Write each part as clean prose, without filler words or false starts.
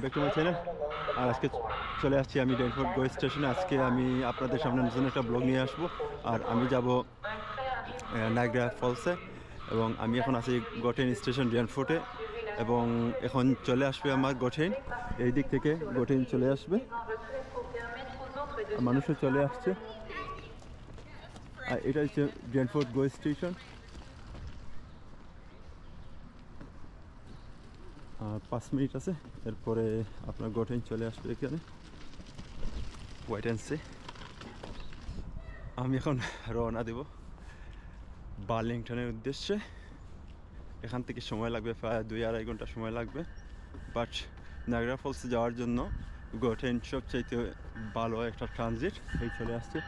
Back to my channel. আর আজকে চলে আসছি আমি ড্যানফোর্ড গো স্টেশনে। আজকে আমি আপনাদের সামনে নতুন একটা ব্লগ নিয়ে আসবো। আর আমি যাব নায়াগ্রা ফলসে, এবং আমি এখন আছি গোটেন স্টেশন ড্যানফোর্ডে, এবং এখন চলে আসবে আমার গোটেন। এই দিক থেকে গোটেন চলে আসবে, মানুষও চলে আসছে। আর এটা হচ্ছে ড্যানফোর্ড গো স্টেশন। 5 মিনিট আছে, এরপরে আপনার গোটেন চলে আসবে এখানে। Wait and see. আমি এখন রওনা দেব বার্লিংটনের উদ্দেশ্যে। এখান থেকে সময় লাগবে প্রায় 2-2.5 ঘন্টা সময় লাগবে, বাট নায়াগ্রা ফলসে যাওয়ার জন্য গোটেন সবচাইতে ভালো একটা ট্রানজিট। এই চলে আসছে।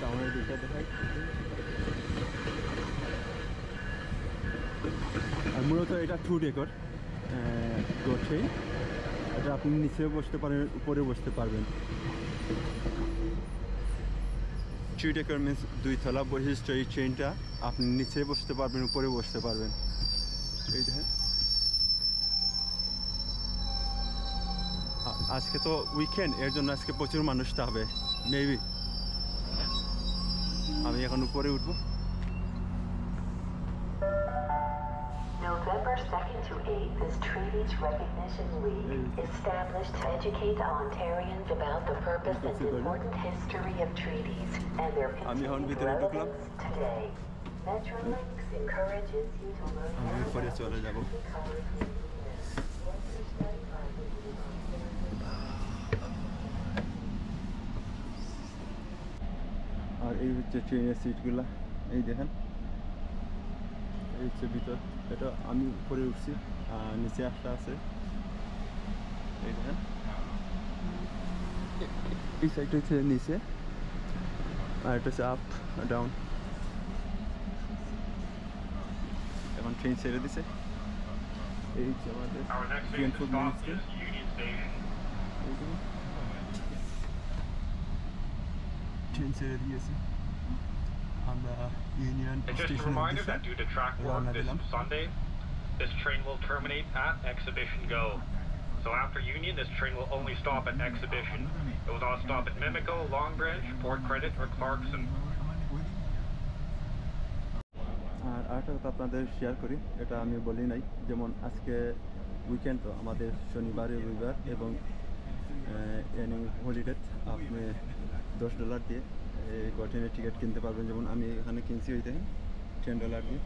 সামনের দিকটা দেখাই। আর মূলত এটা 2 ডেকর গোটেন। এটা আপনি নিচেও বসতে পারেন, উপরে বসতে পারবেন। 3 ডেকর মিনস 2 তলা বৈশিষ্ট্য এই ট্রেনটা। আপনি নিচে বসতে পারবেন, উপরে বসতে পারবেন। এই দেখেন, আজকে তো উইকেন্ড, এর জন্য আজকে প্রচুর মানুষ হবে মেবি। আমি এখন উপরে উঠবো। November 2nd to 8th is Treaties Recognition Week, established to educate Ontarians about the purpose and important history of treaties and their continued relevance today. Metrolinx encourages you to learn more about আর এই হচ্ছে ট্রেনের সিটগুলা, এই দেখেন। এই হচ্ছে ভিতর। এটা আমি উপরে উঠছি, নিচে একটা আছে, এই দেখেন। এই সাইডটা হচ্ছে নিচে, আর এটা হচ্ছে আপ ডাউন। এখন ট্রেন ছেড়ে দিছে। এই হচ্ছে আমাদের ড্যানফোর্ড মেইন স্টেশন। ট্রেন ছেড়ে দিয়েছে, আমরা ইউনিয়ন স্টেশন রওনা দিলাম। Sunday, this train will terminate at Exhibition Go. So after Union, this train will only stop at Exhibition. It will not stop at Mimico, Long Branch, Port Credit, or Clarkson. আর আরেকটা কথা আপনাদের share করি, এটা আমি বলি নাই, যেমন আজকে উইকেন্ড, তো আমাদের শনিবার রবিবার এবং এনি হলিডে আপনি $10 দিয়ে এই গোটেনের টিকিট কিনতে পারবেন। যেমন আমি এখানে কিনছি, ওই দেখেন $10 দিয়ে।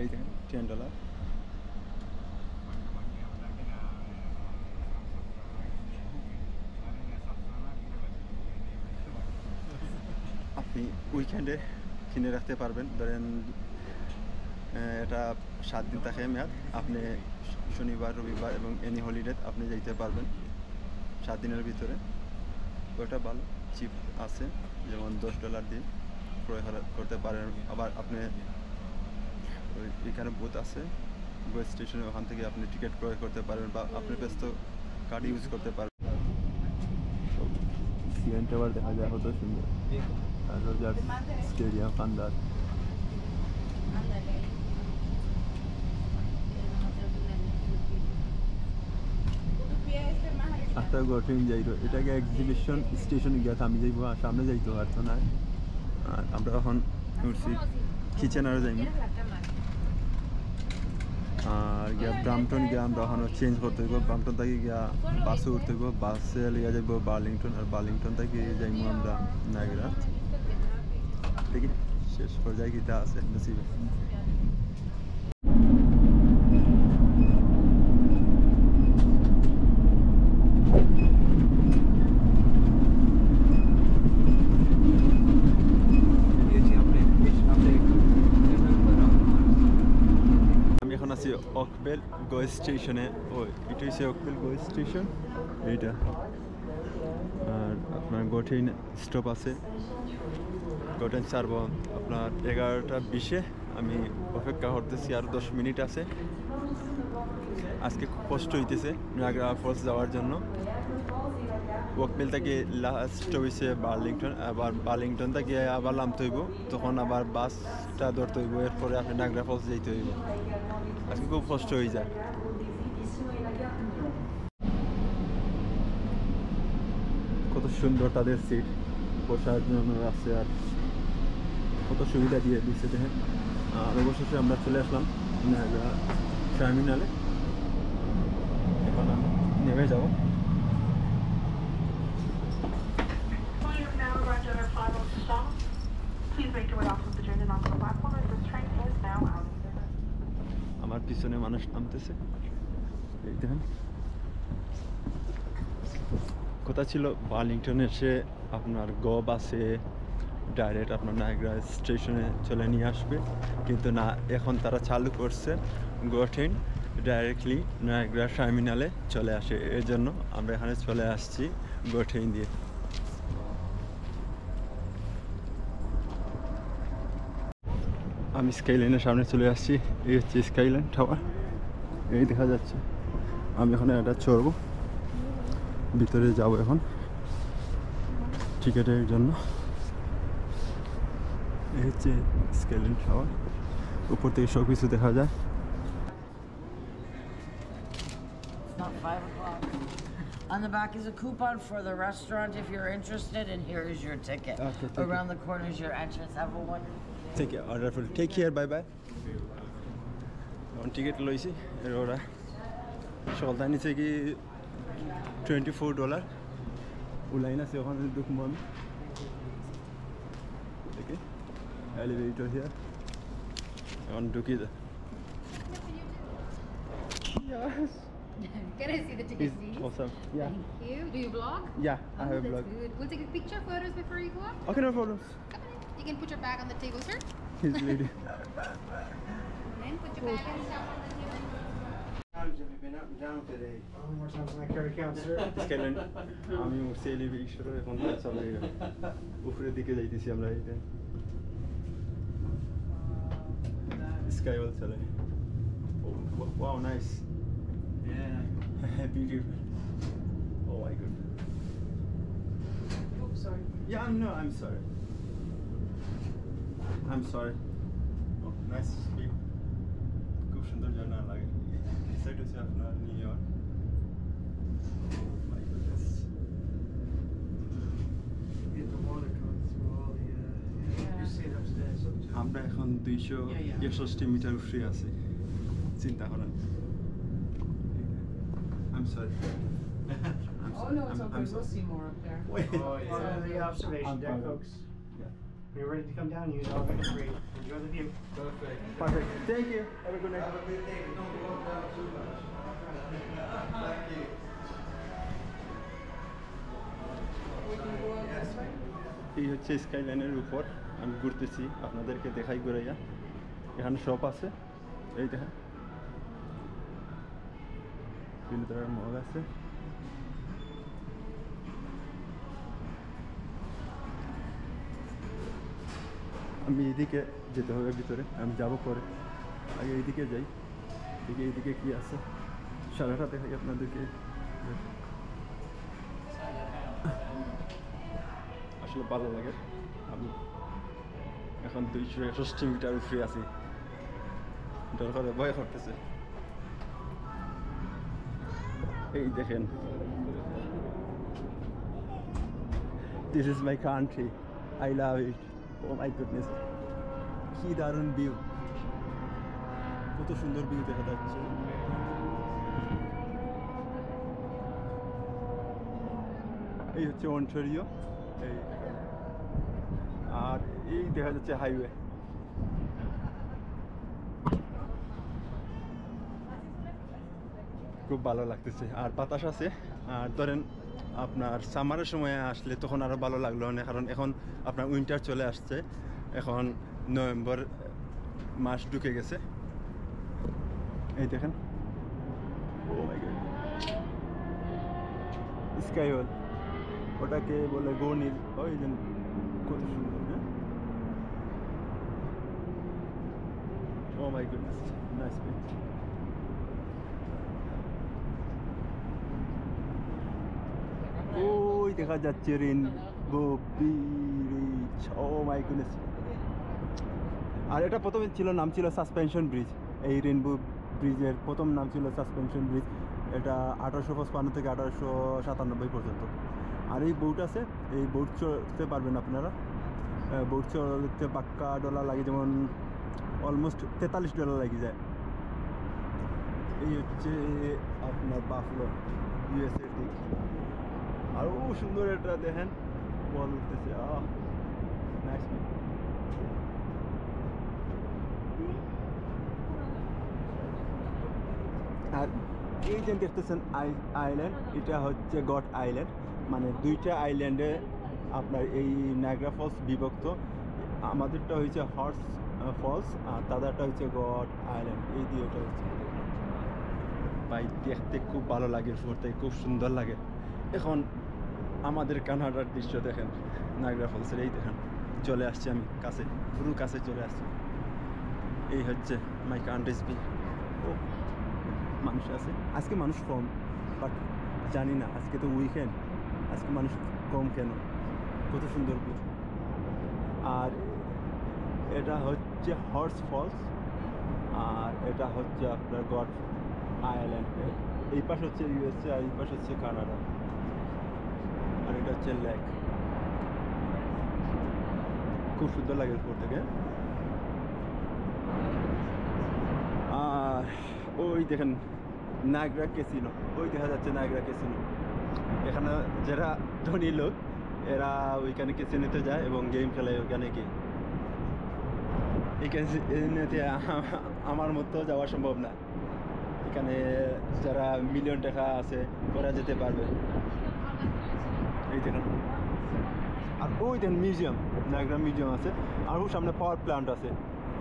এই দেখেন $10। আপনি উইকেন্ডে কিনে রাখতে পারবেন। ধরেন এটা 7 দিন থাকে মেয়াদ। আপনি শনিবার রবিবার এবং এনি হলিডে আপনি যাইতে পারবেন 7 দিনের ভিতরে। ওটা ভালো চিপ আছে, যেমন $10 দিয়ে ক্রয় করতে পারেন। আবার আপনি এখানে বুথ আছে গো স্টেশনে, ওখান থেকে আপনি টিকিট ক্রয় করতে পারেন, বা আপনি ব্যস্ত কার্ড ইউজ করতে পারবেন। সিএন টাওয়ার দেখা যায়, কত সুন্দর। আর রোজার স্টেডিয়াম ফান্দার। আচ্ছা, গোটেন যাইতো, এটাকে এক্সিবিশন স্টেশনে গিয়ে আমি যাইব, আর সামনে যাইতো পারতো না। আর আমরা এখন উঠছি কিচেনারে যাইব, আর গিয়া ব্রাম্পটন গিয়া আমরা এখন চেঞ্জ করতে হইব। ব্রাম্পটন থেকে গিয়া বাসে উঠতে হইব, বাসে লিয়া যাইব বার্লিংটন, আর বার্লিংটন থেকে যাইব আমরা নায়াগ্রা। দেখি শেষ পর্যায়ে কিটা আছে নসিবে। আছি ওকভেল গো স্টেশনে। এটা হচ্ছে ওকভেল গো স্টেশন এইটা। আর আপনার গোটেন স্টপ আছে, গোটেন ছাড়ব আপনার 11টা 20-এ। আমি অপেক্ষা করতেছি, আর 10 মিনিট আছে। আজকে খুব কষ্ট হইতেছে নায়াগ্রা ফলস যাওয়ার জন্য। ওয়াকমেল থেকে লাস্ট হয়েছে বার্লিংটন, আবার বার্লিংটন থেকে আবার নামতে হইব, তখন আবার বাসটা ধরতে হইব, এরপরে আপনি নায়াগ্রা ফলস যেতে হইব। আজকে খুব কষ্ট হয়ে যায়। কত সুন্দর তাদের সিট, বসার জন্য আছে, আর কত সুবিধা দিয়ে দিচ্ছে দেখেন। আর অবশেষে আমরা চলে আসলাম নায়াগ্রা টার্মিনালে। এখন আমি নেমে যাব। আমার পিছনে মানুষ নামতেছে, এই দেখেন। কথা ছিল বার্লিংটনে এসে আপনার গো বাসে ডাইরেক্ট আপনার নায়াগ্রা স্টেশনে চলে নিয়ে আসবে, কিন্তু না, এখন তারা চালু করছে গো ট্রেন ডাইরেক্টলি নায়াগ্রা টার্মিনালে চলে আসে। এর জন্য আমরা এখানে চলে আসছি গো ট্রেন দিয়ে। আমি স্কাইলাইনের সামনে চলে আসছি। এই হচ্ছে স্কাইলাইন টাওয়ার, এই দেখা যাচ্ছে। আমি এখন এটা চড়বো, ভিতরে যাব এখন টিকেটের জন্য। এই হচ্ছে স্কাইলাইন টাওয়ার, উপর থেকে সব কিছু দেখা যায়। Not 5 o'clock. On the back is a coupon for the restaurant if you're interested, and here is your ticket. Okay, thank Around the corner is your entrance. Have a wonderful day. Take care, wonderful. Take care, bye bye. Ticket লইছি, এর ওরা সকালটা নিচে কি $24 উলাইন আছে, ওখানে ঢুকবো আমি। দেখি এলিভেটর হিয়ার, এখন ঢুকি যা। Can I see the ticket, please? Awesome. Yeah. Thank you. Do you vlog? Yeah, I have a that's vlog. good. We'll take a picture, photos before you go up. Okay, no problem. Come on. You can put your bag on the table, sir. His lady. Then put your bag and stuff on the table. Times have you been up and down today? How many more times than I carry count, sir? Skyline আমি উঠছি elevator, এখন চলে উপরের দিকে যাইতেছি আমরা। এইটা স্কাইওয়াল চলে। Wow, nice. Yeah. Beautiful. Oh my goodness. Oops, sorry. Yeah, no, I'm sorry. I'm sorry. Oh, nice view. খুব সুন্দর জায়গা লাগে। এই সাইড হচ্ছে আপনার new York. My goodness. Get the water coming through all the, you see it upstairs. আমরা এখন 263 metre উপরে আছি, চিন্তা করেন। I'm sorry. I'm Oh, sorry. no, it's I'm okay. We'll sorry. see more up there. Wait. Oh, yeah. The observation I'm deck, fine. folks. Yeah. When you're ready to come down, use elevator 3. Enjoy the view. Perfect. Perfect. Thank you. Have a good night. Have a good day, but don't go down too much. Thank you. এই হচ্ছে স্কাইলাইনের উপর আমি ঘুরতেছি, আপনাদেরকে দেখাই ঘুরাইয়া। এখানে shop আছে, এই দেখেন বিভিন্ন মগ আছে। আমি এইদিকে যেতে হবে ভিতরে, আমি যাব পরে, আগে এইদিকে যাই। এইদিকে কি আছে সারাটা দেখাই আপনাদেরকে। আসলে ভালো লাগে। আমি এখন 261 মিটার উপরে আছি, ডর করে ভয় করতেছে। এই দেখেন, this is my country, I love it. Oh my goodness, কি দারুণ ভিউ, কত সুন্দর ভিউ দেখা যাচ্ছে। এই হচ্ছে অন্টারিও, এই আর এই দেখা যাচ্ছে হাইওয়ে। খুব ভালো লাগতেছে, আর বাতাস আছে। আর ধরেন আপনার সামারের সময় আসলে তখন আরও ভালো লাগলো না, কারণ এখন আপনার উইন্টার চলে আসছে, এখন নভেম্বর মাস ঢুকে গেছে। এই দেখেন, ও মাই গড, স্কাইওয়াল, ওটাকে বলে গৌনীর। ওই যে কত সুন্দর, হ্যাঁ। Oh my goodness, nice pic. ওই দেখা যাচ্ছে rainbow bridge, oh my goodness. আর এটা প্রথমে নাম ছিল সাসপেনশন ব্রিজ। এই রেইনবো ব্রিজের প্রথম নাম ছিল সাসপেনশন ব্রিজ। এটা 1855 থেকে 1897 পর্যন্ত। আর এই বোট আছে, এই বোট চড়তে পারবেন আপনারা। বোট চড়তে পাক্কা ডলার লাগে, যেমন অলমোস্ট $43 লাগে যায়। এই হচ্ছে আপনার বাফলো, ইউএসএর দিক। আর ও সুন্দর এটা দেখেন, বল উঠতেছে। নাইস। আর এই যে দেখতেছেন আইল্যান্ড, এটা হচ্ছে গড আইল্যান্ড। মানে দুইটা আইল্যান্ডে আপনার এই নায়াগ্রা ফলস বিভক্ত। আমাদেরটা হচ্ছে হর্স ফলস আর তাদেরটা হচ্ছে গড আইল্যান্ড। এই দুইটা হচ্ছে ভাই দেখতে খুব ভালো লাগে, ফুটতে খুব সুন্দর লাগে। এখন আমাদের কানাডার দৃশ্য দেখেন, নায়াগ্রা ফলসের এই দেখেন চলে আসছে, আমি কাছে, পুরো কাছে চলে আসছি। এই হচ্ছে মাই কান্ট্রিজ বি। ও মানুষ আছে, আজকে মানুষ কম, বাট জানি না আজকে তো উইকেন্ড, আজকে মানুষ কম কেন, কত সুন্দর ভিউ। আর এটা হচ্ছে হর্স ফলস, আর এটা হচ্ছে আপনার গড আইল্যান্ড। এই পাশ হচ্ছে ইউএসএ আর এই পাশ হচ্ছে কানাডা। আর এটা হচ্ছে লেক, খুব সুন্দর লাগে উপর থেকে। আর ওই দেখেন নায়াগ্রা ক্যাসিনো, ওই দেখা যাচ্ছে নায়াগ্রা ক্যাসিনো। এখানে যারা ধনী লোক এরা ওইখানে ক্যাসিনোতে যায় এবং গেম খেলে ওইখানে গিয়ে। এই ক্যাসিনোতে আমার মতো যাওয়া সম্ভব না। এখানে যারা মিলিয়ন টাকা আছে ওরা যেতে পারবে। এই দেখেন, আর ওই দেখেন মিউজিয়াম, নায়াগ্রা মিউজিয়াম আছে। আর ওর সামনে পাওয়ার প্ল্যান্ট আছে,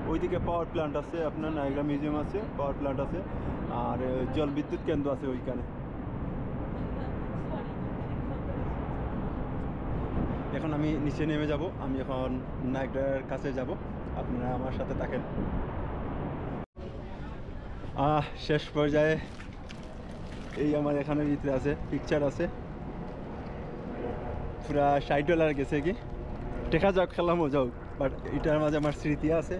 ওইদিকে পাওয়ার প্ল্যান্ট আছে, আপনার নায়াগ্রা মিউজিয়াম আছে, পাওয়ার প্ল্যান্ট আছে, আর জল বিদ্যুৎ কেন্দ্র আছে ওইখানে। এখন আমি নিচে নেমে যাব, আমি এখন নায়াগ্রার কাছে যাব, আপনারা আমার সাথে থাকেন। শেষ পর্যায়ে এই আমার এখানে ভিতরে আছে, পিকচার আছে, পুরা $60 গেছে কি, দেখা যাক, খেলা মজা হোক। বাট এটার মাঝে আমার স্মৃতি আছে।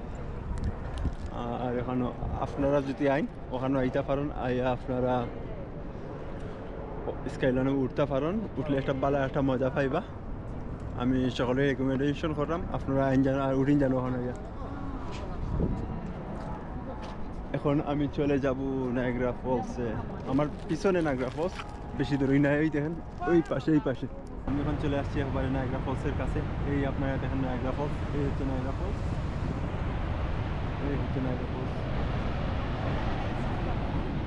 আর এখানে আপনারা যদি আইন ওখানে আইতে পারেন, আইয়া আপনারা স্কাইলাইনে উঠতে পারেন, উঠলে একটা ভালো একটা মজা পাইবা। আমি সকলে রেকমেন্ডেশন করলাম আপনারা আইন জানো আর উঠিন জানো ওখানে। এখন আমি চলে যাব নায়াগ্রা ফলসে। আমার পিছনে নায়াগ্রা ফলস, বেশি দূরই নাই, ওই দেখেন ওই পাশে, এই পাশে। আমি এখন চলে আসছি একবারে নায়াগ্রা ফলসের কাছে। এই আপনারা দেখেন নায়াগ্রা ফলস, এই হচ্ছে নায়াগ্রা ফলস, এই হচ্ছে নায়াগ্রা ফলস।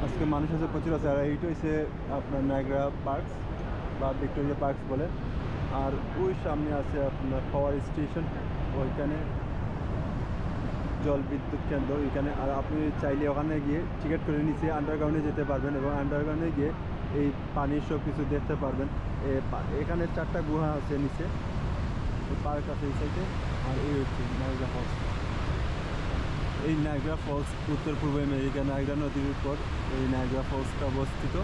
আজকে মানুষ আছে প্রচুর আছে। আর এইটা হচ্ছে আপনার নায়াগ্রা পার্কস বা ভিক্টোরিয়া পার্কস বলে। আর ওই সামনে আছে আপনার পাওয়ার স্টেশন, ওইখানে জল বিদ্যুৎ কেন্দ্র ওইখানে। আর আপনি চাইলে ওখানে গিয়ে টিকিট করে নিচে আন্ডারগ্রাউন্ডে যেতে পারবেন এবং আন্ডারগ্রাউন্ডে গিয়ে এই পানির সব কিছু দেখতে পারবেন। এখানে 4টা গুহা আছে নিচে, পার্ক আছে এই সাইডে। আর এই হচ্ছে নায়াগ্রা ফলস। এই নায়াগ্রা ফলস উত্তর পূর্ব আমেরিকা, নায়াগ্রা নদীর উপর এই নায়াগ্রা ফলসটা অবস্থিত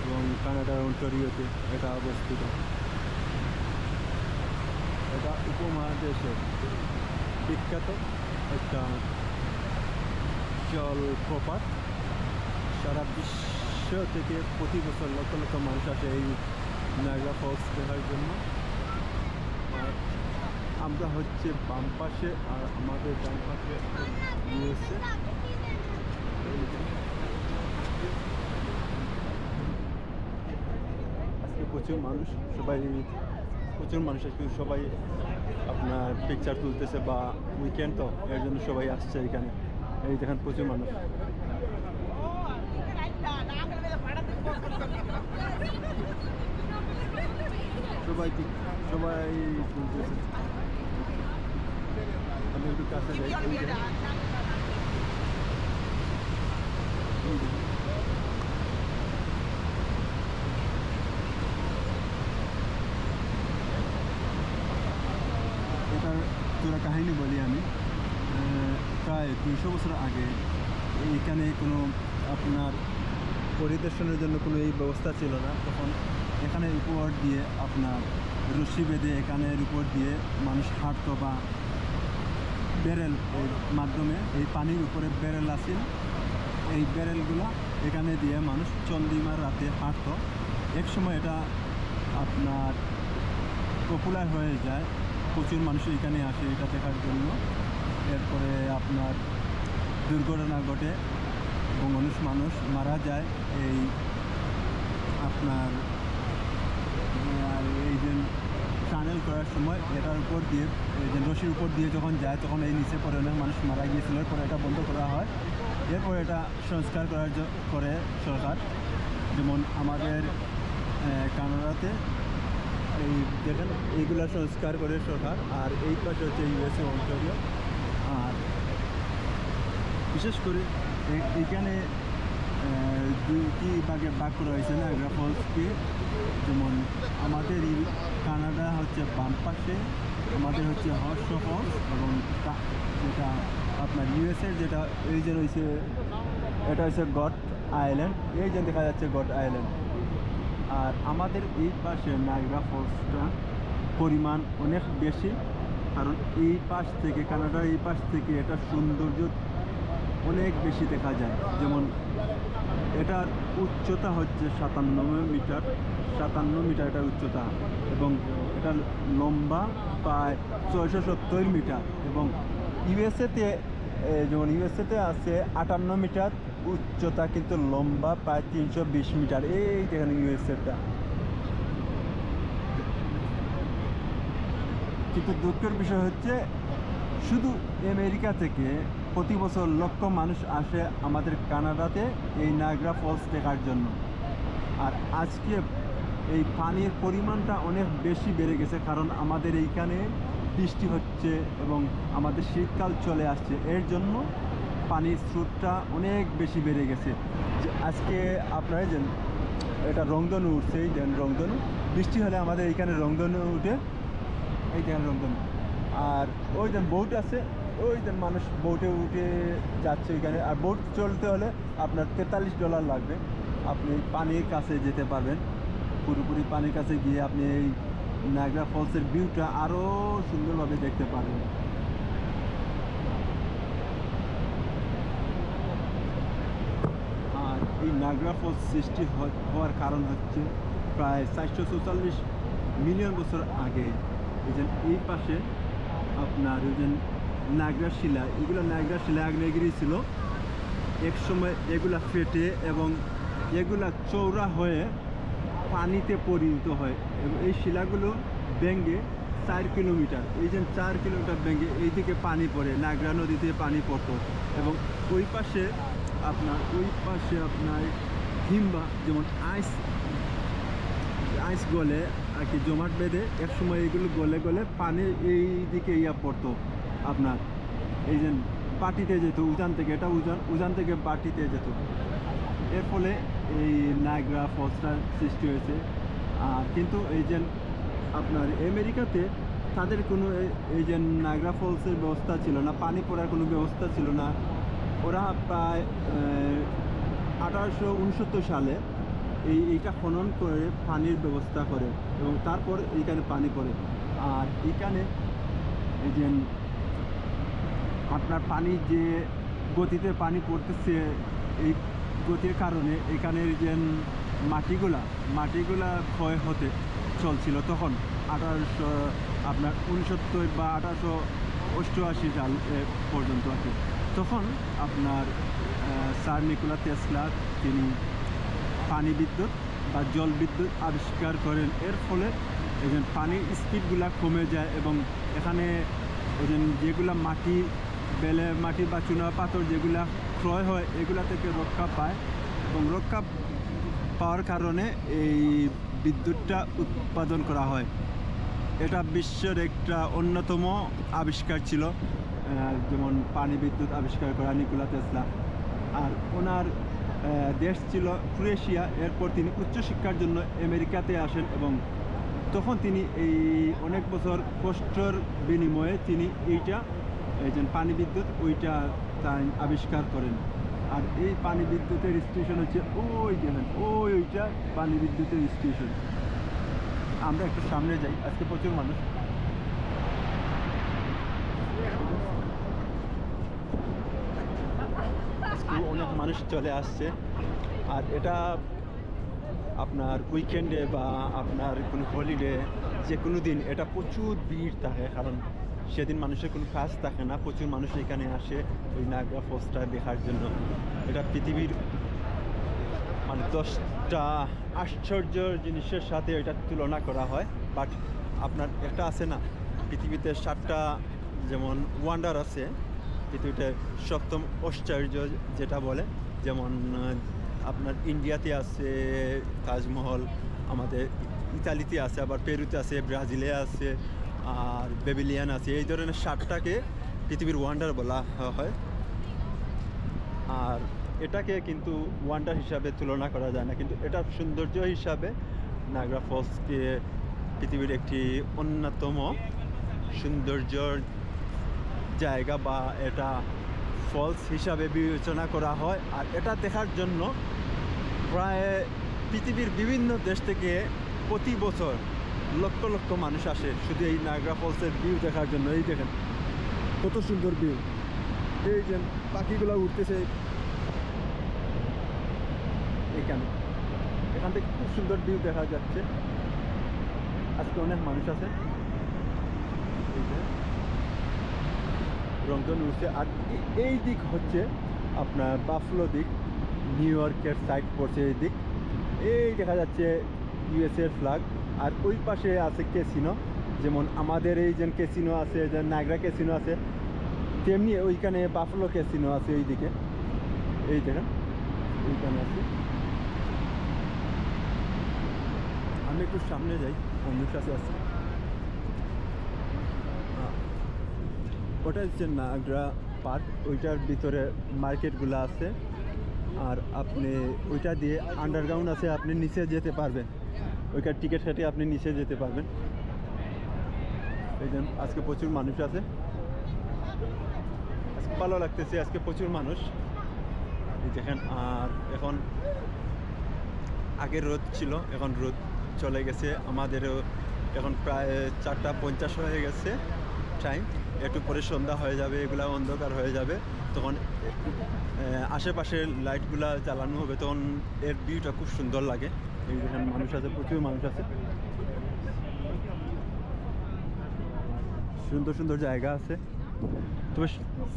এবং কানাডার অন্টারিওতে এটা অবস্থিত। এটা উপমহাদেশের বিখ্যাত একটা জলপ্রপাত। সারা বিশ্ব থেকে প্রতি বছর লক্ষ লক্ষ মানুষ আসে এই নায়াগ্রা ফলস দেখার জন্য। আর আমরা হচ্ছে বাম পাশে, আর আমাদের ডান পাশে রয়েছে আজকে প্রচুর মানুষ, প্রচুর মানুষ আজকে সবাই আপনার পিকচার তুলতেছে, বা উইকেন্ড তো এর জন্য সবাই আসছে এখানে। এই দেখেন প্রচুর মানুষ। সবাই তুলতেছে। আমি একটু কাছে যাই। এটার পুরো কাহিনী বলি আমি। প্রায় 200 বছর আগে এইখানে কোনো আপনার পরিদর্শনের জন্য কোনো এই ব্যবস্থা ছিল না। তখন এখানের উপর দিয়ে আপনার রশি বেঁধে এখানের উপর দিয়ে মানুষ হাঁটতো বা ব্যারেল এর মাধ্যমে এই পানির উপরে ব্যারেল আছে, এই ব্যারেলগুলো এখানে দিয়ে মানুষ চন্দ্রিমার রাতে হাঁটতো। একসময় এটা আপনার পপুলার হয়ে যায়, প্রচুর মানুষ এখানে আসে এটা দেখার জন্য। এরপরে আপনার দুর্ঘটনা ঘটে এবং মানুষ মারা যায় এই আপনার এই যে টানেল করার সময় এটার উপর দিয়ে এই যে রশির উপর দিয়ে যখন যায় তখন এই নিচে পড়ে অনেক মানুষ মারা গিয়েছিল। এরপরে এটা বন্ধ করা হয়, এরপর এটা সংস্কার করে সরকার। যেমন আমাদের কানাডাতে এই দেখেন এইগুলো সংস্কার করে সরকার। আর এই পাশে হচ্ছে ইউএসএ অন্টারিও। আর বিশেষ করে এইখানে দুইটি ভাগে ভাগ করা হয়েছে নায়াগ্রা ফলসকে। যেমন আমাদের কানাডা হচ্ছে বাম পাশে, আমাদের হচ্ছে হর্স ফলস, এবং যেটা আপনার ইউএসএর যেটা এই যে রয়েছে এটা হচ্ছে গড আইল্যান্ড, এই যে দেখা যাচ্ছে গড আইল্যান্ড। আর আমাদের এই পাশে নায়াগ্রা ফলসটা পরিমাণ অনেক বেশি, কারণ এই পাশ থেকে কানাডার এই পাশ থেকে এটা সৌন্দর্য অনেক বেশি দেখা যায়। যেমন এটার উচ্চতা হচ্ছে 57 মিটার এটার উচ্চতা, এবং এটা লম্বা প্রায় 670 মিটার, এবং ইউএসএতে যেমন ইউএসএতে আছে 58 মিটার উচ্চতা, কিন্তু লম্বা প্রায় 320 মিটার। এই দেখেন ইউএসএটা। কিন্তু দুঃখের বিষয় হচ্ছে শুধু আমেরিকা থেকে প্রতি বছর লক্ষ মানুষ আসে আমাদের কানাডাতে এই নায়াগ্রা ফলস দেখার জন্য। আর আজকে এই পানির পরিমাণটা অনেক বেশি বেড়ে গেছে, কারণ আমাদের এইখানে বৃষ্টি হচ্ছে এবং আমাদের শীতকাল চলে আসছে, এর জন্য পানির স্রোতটা অনেক বেশি বেড়ে গেছে। আজকে আপনারা যে এটা রংধনু উঠছে, এই দেন রংধনু, বৃষ্টি হলে আমাদের এইখানে রংধনু উঠে, এই দেখেন রংধনু। আর ওই দেন বোট আছে, ওই দেন মানুষ বোটে উঠে যাচ্ছে ওইখানে। আর বোট চলতে হলে আপনার $43 লাগবে, আপনি পানির কাছে যেতে পারবেন। পুরোপুরি পানির কাছে গিয়ে আপনি এই নায়াগ্রা ফলসের ভিউটা আরও সুন্দরভাবে দেখতে পারবেন। আর এই নায়াগ্রা ফলস সৃষ্টি হওয়ার কারণ হচ্ছে প্রায় 444 মিলিয়ন বছর আগে। এই যে এই পাশে আপনার ওই যে নায়াগ্রা শিলা, এগুলো নায়াগ্রা শিলা আগ্নেয়গিরি ছিল। এক সময় এগুলা ফেটে এবং এগুলা চওড়া হয়ে পানিতে পরিণত হয়, এবং এই শিলাগুলো ভেঙে 4 কিলোমিটার, এই যে 4 কিলোমিটার ভেঙে এইদিকে পানি পড়ে, নায়াগ্রা নদীতে পানি পড়তো। এবং ওই পাশে আপনার হিমবা, যেমন আইস গলে আর কি জমাট বেঁধে এক সময় এইগুলো গলে গলে পানি এই দিকে পড়তো আপনার, এই যে পাটিতে যেত উজান থেকে, এটা উজান থেকে পাটিতে যেত। এর ফলে এই নায়াগ্রা ফলসটার সৃষ্টি হয়েছে। আর কিন্তু এই যে আপনার আমেরিকাতে তাদের কোনো এই যে নায়াগ্রা ফলসের ব্যবস্থা ছিল না, পানি পড়ার কোনো ব্যবস্থা ছিল না। ওরা প্রায় 1869 সালে এইটা খনন করে পানির ব্যবস্থা করে, এবং তারপর এইখানে পানি পড়ে। আর এইখানে এই যে আপনার পানি যে গতিতে পানি পড়তেছে, এই গতির কারণে এখানের যে মাটিগুলা ক্ষয় হতে চলছিল তখন 1869 বা 1888 সাল পর্যন্ত আর কি। তখন আপনার স্যার নিকোলা টেসলা তিনি পানি বিদ্যুৎ বা জল বিদ্যুৎ আবিষ্কার করেন। এর ফলে এই যে পানির স্পিডগুলা কমে যায়, এবং এখানে এই যে যেগুলা বেলে মাটি বা চুনা পাথর যেগুলা ক্ষয় হয় এগুলা থেকে রক্ষা পায়, এবং রক্ষা পাওয়ার কারণে এই বিদ্যুৎটা উৎপাদন করা হয়। এটা বিশ্বের একটা অন্যতম আবিষ্কার ছিল, যেমন পানি বিদ্যুৎ আবিষ্কার করা নিকোলা টেসলা। আর ওনার দেশ ছিল ক্রোয়েশিয়া। এরপর তিনি উচ্চশিক্ষার জন্য আমেরিকাতে আসেন, এবং তখন তিনি এই অনেক বছর কষ্টর বিনিময়ে তিনি এই যে পানি বিদ্যুৎ ওইটা তাই আবিষ্কার করেন। আর এই পানি বিদ্যুতের স্টেশন হচ্ছে ওই দেখেন ওইটা পানি বিদ্যুতের স্টেশন। আমরা একটু সামনে যাই, আজকে প্রচুর মানুষ। আজকে অনেক মানুষ চলে আসছে, আর এটা আপনার উইকেন্ডে বা আপনার কোনো হলিডে যে কোনো দিন এটা প্রচুর ভিড় থাকে, কারণ সেদিন মানুষের কোনো কাজ থাকে না, প্রচুর মানুষ এখানে আসে ওই নায়াগ্রা ফলসটা দেখার জন্য। এটা পৃথিবীর মানে 10টা আশ্চর্য জিনিসের সাথে এটা তুলনা করা হয়। বাট আপনার একটা আছে না, পৃথিবীতে 7টা যেমন ওয়ান্ডার আছে, পৃথিবীতে 7ম আশ্চর্য যেটা বলে, যেমন আপনার ইন্ডিয়াতে আছে তাজমহল, আমাদের ইতালিতে আছে, আবার পেরুতে আছে, ব্রাজিলে আছে, আর বেবিলিয়ান আছে। এই ধরনের 7টাকে পৃথিবীর ওয়ান্ডার বলা হয়। আর এটাকে কিন্তু ওয়ান্ডার হিসাবে তুলনা করা যায় না, কিন্তু এটার সৌন্দর্য হিসাবে নায়াগ্রা ফলসকে পৃথিবীর একটি অন্যতম সৌন্দর্য জায়গা বা এটা ফলস হিসাবে বিবেচনা করা হয়। আর এটা দেখার জন্য প্রায় পৃথিবীর বিভিন্ন দেশ থেকে প্রতি বছর লক্ষ লক্ষ মানুষ আসে শুধু এই নায়াগ্রা ফলসের ভিউ দেখার জন্য। এই দেখেন কত সুন্দর ভিউ, এই যে পাখিগুলো উঠতেছে এখানে, এখান থেকে খুব সুন্দর ভিউ দেখা যাচ্ছে। আজকে অনেক মানুষ আছে, এই যে রংধন উঠছে। আর এই দিক হচ্ছে আপনার বাফলো দিক, নিউ ইয়র্কের সাইড পড়ছে এই দিক। এই দেখা যাচ্ছে ইউএসএর ফ্ল্যাগ। আর ওই পাশে আছে ক্যাসিনো, যেমন আমাদের এই যে ক্যাসিনো আছে, যে নায়াগ্রা ক্যাসিনো আছে, তেমনি ওইখানে বাফলো ক্যাসিনো আছে এই দিকে। এই দেখেন ওইখানে আছে। আমি একটু সামনে যাই, মানুষ আছে আছে। ওটা হচ্ছে নায়াগ্রা পার্ক, ওইটার ভিতরে মার্কেটগুলো আছে। আর আপনি ওইটা দিয়ে আন্ডারগ্রাউন্ড আছে, আপনি নিচে যেতে পারবেন, ওইটার টিকিট কেটে আপনি নিচে যেতে পারবেন। এই জন্য আজকে প্রচুর মানুষ আছে, আজকে ভালো লাগতেছে, আজকে প্রচুর মানুষ এই দেখেন। আর এখন আগে রোদ ছিল, এখন রোদ চলে গেছে। আমাদেরও এখন প্রায় 4:50 হয়ে গেছে টাইম, একটু পরে সন্ধ্যা হয়ে যাবে, এগুলা অন্ধকার হয়ে যাবে, তখন আশেপাশের লাইটগুলা জ্বালানো হবে, তখন এর ভিউটা খুব সুন্দর লাগে। এই দেখেন মানুষ আছে, প্রচুর মানুষ আছে, সুন্দর সুন্দর জায়গা আছে। তবে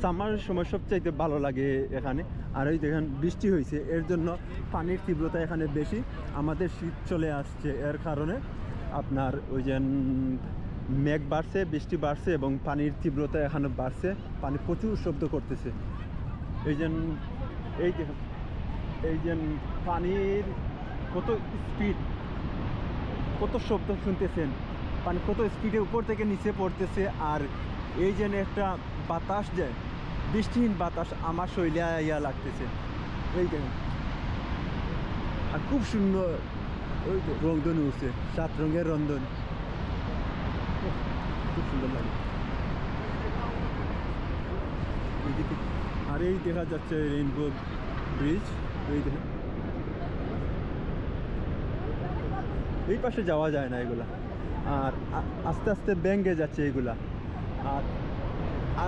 সামারের সময় সবচাইতে ভালো লাগে এখানে। আর এই দেখেন বৃষ্টি হয়েছে, এর জন্য পানির তীব্রতা এখানে বেশি। আমাদের শীত চলে আসছে, এর কারণে আপনার ওই যে মেঘ বাড়ছে, বৃষ্টি বাড়ছে এবং পানির তীব্রতা এখানে বাড়ছে, পানি প্রচুর শব্দ করতেছে। এই যে পানির কত স্পিড, কত শব্দ শুনতেছেন, পানি কত স্পিডে উপর থেকে নিচে পড়তেছে। আর এই যে একটা বাতাস, যে বৃষ্টিহীন বাতাস আমার শরীরে ইয়া লাগতেছে, এই দেখেন। আর খুব সুন্দর ওই রংধনু উঠছে, 7 রঙের রংধন, খুব সুন্দর লাগে এইদিকে। আর এই দেখা যাচ্ছে রেইনবো ব্রিজ, এই দেখেন। এই পাশে যাওয়া যায় না এগুলা, আর আস্তে আস্তে ভেঙে যাচ্ছে এগুলা। আর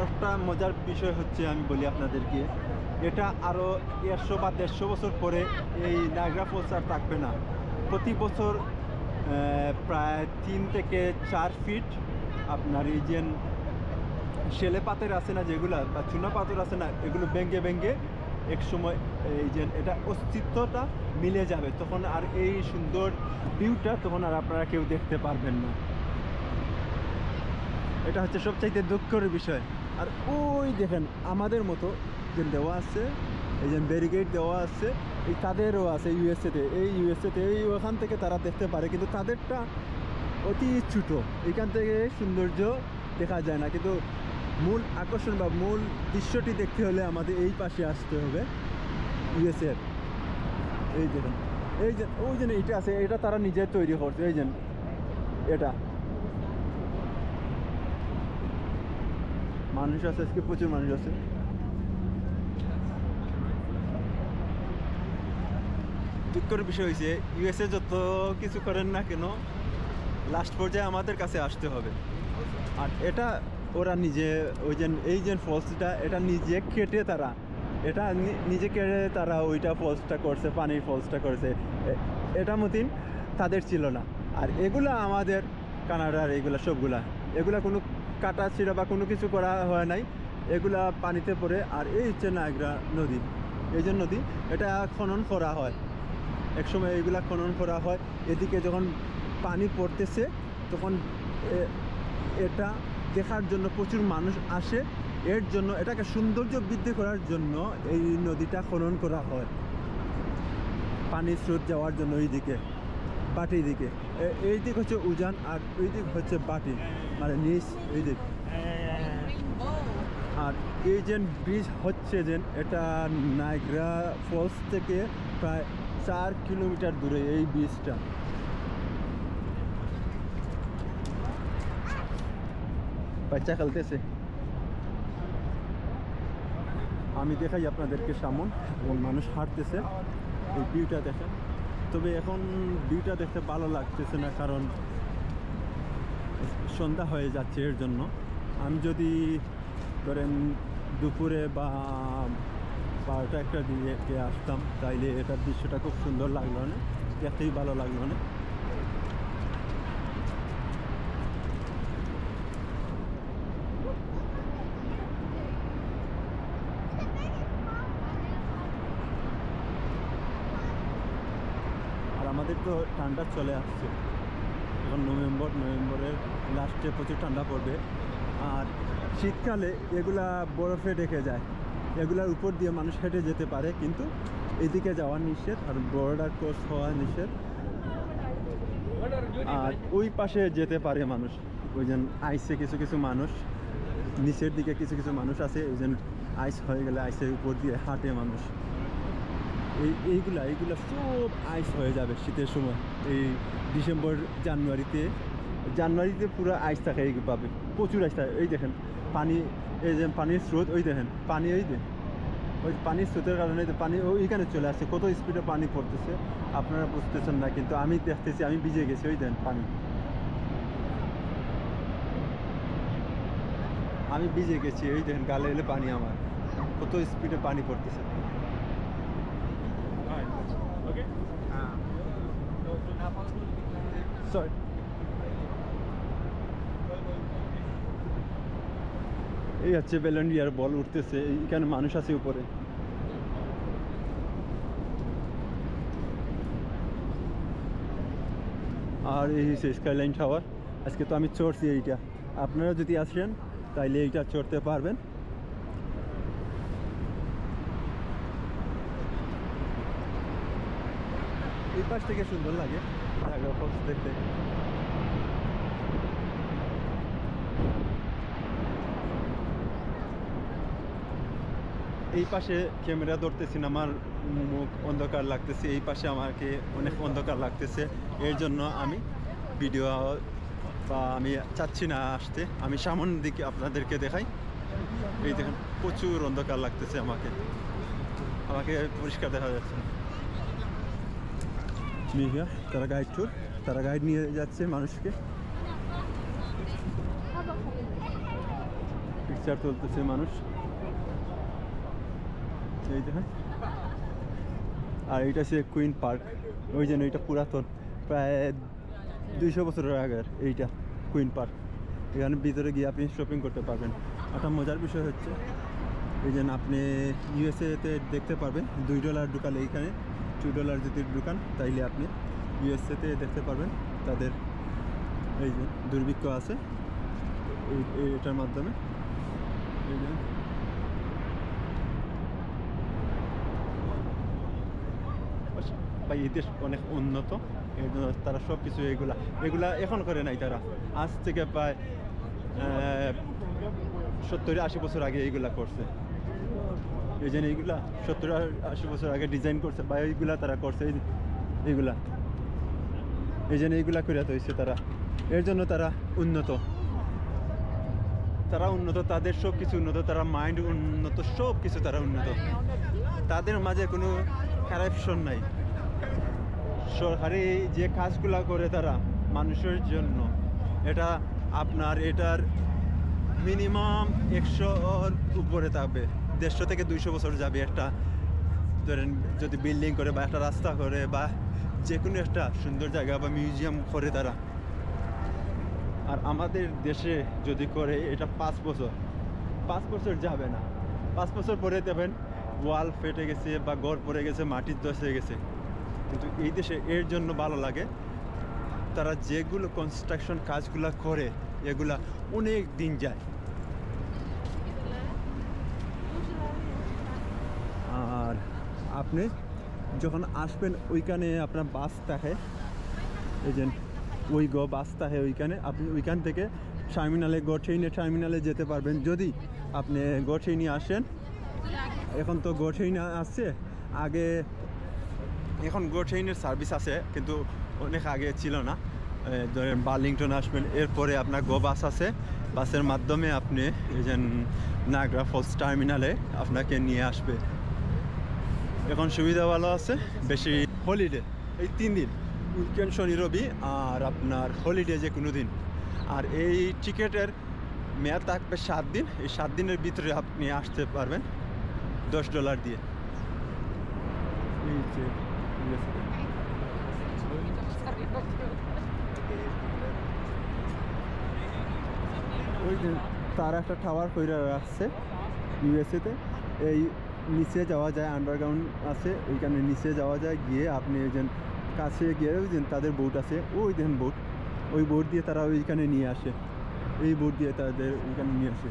একটা মজার বিষয় হচ্ছে, আমি বলি আপনাদেরকে, এটা আরও 100 বা 150 বছর পরে এই নায়াগ্রা ফলস আর থাকবে না। প্রতি বছর প্রায় 3 থেকে 4 ফিট আপনার এই যে শেলে পাথর আছে না যেগুলা, বা চুনা পাথর আছে না, এগুলো ভেঙে ভেঙে এক সময় এই যে এটা অস্তিত্বটা মিলে যাবে, তখন আর এই সুন্দর ভিউটা তখন আর আপনারা কেউ দেখতে পারবেন না। এটা হচ্ছে সবচাইতে দুঃখের বিষয়। আর ওই দেখেন আমাদের মতো যে দেওয়া আছে, এই যে ব্যারিকেড দেওয়া আছে, এই তাদেরও আছে ইউএসএতে। এই ওখান থেকে তারা দেখতে পারে, কিন্তু তাদেরটা অতি ছোটো, এখান থেকে সৌন্দর্য দেখা যায় না। কিন্তু মূল আকর্ষণ বা মূল দৃশ্যটি দেখতে হলে আমাদের এই পাশে আসতে হবে ইউএসএর। এই দেখেন, এই যে ওই যে এটা আছে, এটা তারা নিজে তৈরি করছে। এই যে এটা মানুষ আছে, আজকে প্রচুর মানুষ আছে। দুঃখের বিষয় হয়েছে, ইউএসএ যত কিছু করেন না কেন, লাস্ট পর্যায়ে আমাদের কাছে আসতে হবে। আর এটা ওরা নিজে ওই যে এই যে ফলসটা এটা নিজে কেটে তারা এটা নিজে কেটে তারা ওইটা ফলসটা করছে, পানির ফলসটা করছে। এটা মতিন তাদের ছিল না। আর এগুলা আমাদের কানাডার এগুলা সবগুলা, এগুলা কোনো কাটা ছিঁড়া বা কোনো কিছু করা হয় নাই, এগুলা পানিতে পড়ে। আর এই হচ্ছে নায়াগ্রা নদী, এই যে নদী, এটা খনন করা হয় একসময়, এইগুলা খনন করা হয়। এদিকে যখন পানি পড়তেছে তখন এটা দেখার জন্য প্রচুর মানুষ আসে। এর জন্য এটাকে সৌন্দর্য বৃদ্ধি করার জন্য এই নদীটা খনন করা হয়, পানির স্রোত যাওয়ার জন্য। এই দিকে বাটির দিকে, এই দিক হচ্ছে উজান আর ওই দিক হচ্ছে বাটি, মানে নিচ এই দিক। আর এই যে ব্রিজ হচ্ছে যে এটা নায়াগ্রা ফলস থেকে প্রায় 4 কিলোমিটার দূরে এই ব্রিজটা। বাচ্চা খেলতেছে, আমি দেখাই আপনাদেরকে সামন, এবং মানুষ হাঁটতেছে। এই ভিউটা দেখেন। তবে এখন ভিউটা দেখতে ভালো লাগতেছে না, কারণ সন্ধ্যা হয়ে যাচ্ছে। এর জন্য আমি যদি ধরেন দুপুরে বা 12টা-1টা দিকে আসতাম, তাইলে এটার দৃশ্যটা খুব সুন্দর লাগলো না, দেখতেই ভালো লাগলো না। আর আমাদের তো ঠান্ডা চলে আসছে, এখন নভেম্বরের লাস্টে প্রচুর ঠান্ডা পড়বে। আর শীতকালে এগুলা বরফে ঢেকে যায়, এগুলার উপর দিয়ে মানুষ হেঁটে যেতে পারে, কিন্তু এদিকে যাওয়া নিষেধ, আর বর্ডার ক্রস হওয়া নিষেধ। আর ওই পাশে যেতে পারে মানুষ, ওই যে আইসে কিছু কিছু মানুষ, নিচের দিকে কিছু কিছু মানুষ আছে, ওই যে আইস হয়ে গেলে আইসের উপর দিয়ে হাঁটে মানুষ। এইগুলা সব আইস হয়ে যাবে শীতের সময়। এই ডিসেম্বর জানুয়ারিতে পুরো আইস থাকে, এইভাবে প্রচুর আইস থাকে। এই দেখেন পানি, এই যে পানির স্রোত, ওই দেখেন পানি, ওই পানির স্রোতের কারণে পানি ওইখানে চলে আসছে। কত স্পিডে পানি পড়তেছে আপনারা বুঝতেছেন না, কিন্তু আমি দেখতেছি, আমি ভিজে গেছি। ওই দেখেন পানি, আমি ভিজে গেছি। ওই দেখেন গালে এলে পানি, আমার কত স্পিডে পানি পড়তেছে। Sorry. এই হচ্ছে বেলেন্ডিয়ার বল উঠতেছে, এখানে মানুষ আছে উপরে। আর এই হচ্ছে স্কাইলাইন টাওয়ার। আজকে তো আমি চড়ছি এইটা, আপনারা যদি আসেন তাইলে এইটা চড়তে পারবেন। এই পাশ থেকে সুন্দর লাগে নায়াগ্রা ফলস দেখতে। এই পাশে ক্যামেরা ধরতেছি না, আমার মুখ অন্ধকার লাগতেছে। এই পাশে আমাকে অনেক অন্ধকার লাগতেছে, এর জন্য আমি ভিডিও বা আমি চাচ্ছি না আসতে। আমি সামনের দিকে আপনাদেরকে দেখাই। এই দেখেন প্রচুর অন্ধকার লাগতেছে, আমাকে পরিষ্কার দেখা যাচ্ছে না। তারা গাইড ট্যুর, তারা গাইড নিয়ে যাচ্ছে মানুষকে, পিকচার তুলতেছে মানুষ। এই দেখেন। আর এইটা হচ্ছে কুইন পার্ক, ওই জন্য এইটা পুরাতন, প্রায় 200 বছরের আগের এইটা কুইন পার্ক। এখানে ভিতরে গিয়ে আপনি শপিং করতে পারবেন। একটা মজার বিষয় হচ্ছে এই যে আপনি ইউএসএতে দেখতে পারবেন $2 ঢুকালে, এইখানে $2 যদি ঢুকান তাইলে আপনি ইউএসএতে দেখতে পারবেন। তাদের এই যে দুর্ভিক্ষ আছে এটার মাধ্যমে। এই যে ভাই, এই দেশ অনেক উন্নত, এই জন্য তারা সব কিছু এগুলা এখন করে নাই, তারা আজ থেকে প্রায় 70-80 বছর আগে এইগুলা করছে। এই জন্য এইগুলা 70-80 বছর আগে ডিজাইন করছে, বা এইগুলা তারা করছে। এইগুলা এই জন্য এইগুলা করে হয়েছে তারা, এর জন্য তারা উন্নত, তাদের সব কিছু উন্নত, তারা মাইন্ড উন্নত, সব কিছু তারা উন্নত। তাদের মাঝে কোনো কারাপশন নাই। সরকারি যে কাজগুলা করে তারা, মানুষের জন্য। এটা আপনার এটার মিনিমাম 100-র উপরে থাকবে, 150 থেকে 200 বছর যাবে। একটা ধরেন যদি বিল্ডিং করে বা একটা রাস্তা করে বা যে কোনো একটা সুন্দর জায়গা বা মিউজিয়াম করে তারা। আর আমাদের দেশে যদি করে এটা 5 বছর যাবে না। 5 বছর পরে দেবেন ওয়াল ফেটে গেছে বা ঘর পড়ে গেছে, মাটির ধসে গেছে। কিন্তু এই দেশে এর জন্য ভালো লাগে, তারা যেগুলো কনস্ট্রাকশন কাজগুলো করে এগুলা অনেক দিন যায়। আর আপনি যখন আসবেন ওইখানে আপনার বাস থাকে, এই যে বাস থাকে ওইখানে, আপনি ওইখান থেকে টার্মিনালে টার্মিনালে যেতে পারবেন। যদি আপনি গঠেইনি আসেন, এখন তো গঠেইনা আসছে, আগে এখন গঠেইনের সার্ভিস আছে কিন্তু অনেক আগে ছিল না। ধরেন বার্লিংটন আসবেন, এরপরে আপনার বাস আছে, বাসের মাধ্যমে আপনি এই যে নায়াগ্রা ফলস টার্মিনালে আপনাকে নিয়ে আসবে। এখন সুবিধা ভালো আছে, বেশি হলিডে এই 3 দিন, উইকেন্ড শনি রবি আর আপনার হলিডে যে কোনো দিন। আর এই টিকেটের মেয়াদ থাকবে 7 দিন। এই 7 দিনের ভিতরে আপনি আসতে পারবেন $10 দিয়ে। ওই তার একটা টাওয়ার কইরা রাখছে ইউএসএতে, এই নিচে যাওয়া যায়, আন্ডারগ্রাউন্ড আছে ওইখানে নিচে যাওয়া যায়। গিয়ে আপনি ওই যে কাছে গিয়ে ওই যে তাদের বোট আছে, ওই দেখেন বোট, ওই বোট দিয়ে তারা ওইখানে নিয়ে আসে, এই বোট দিয়ে তাদের ওইখানে নিয়ে আসে।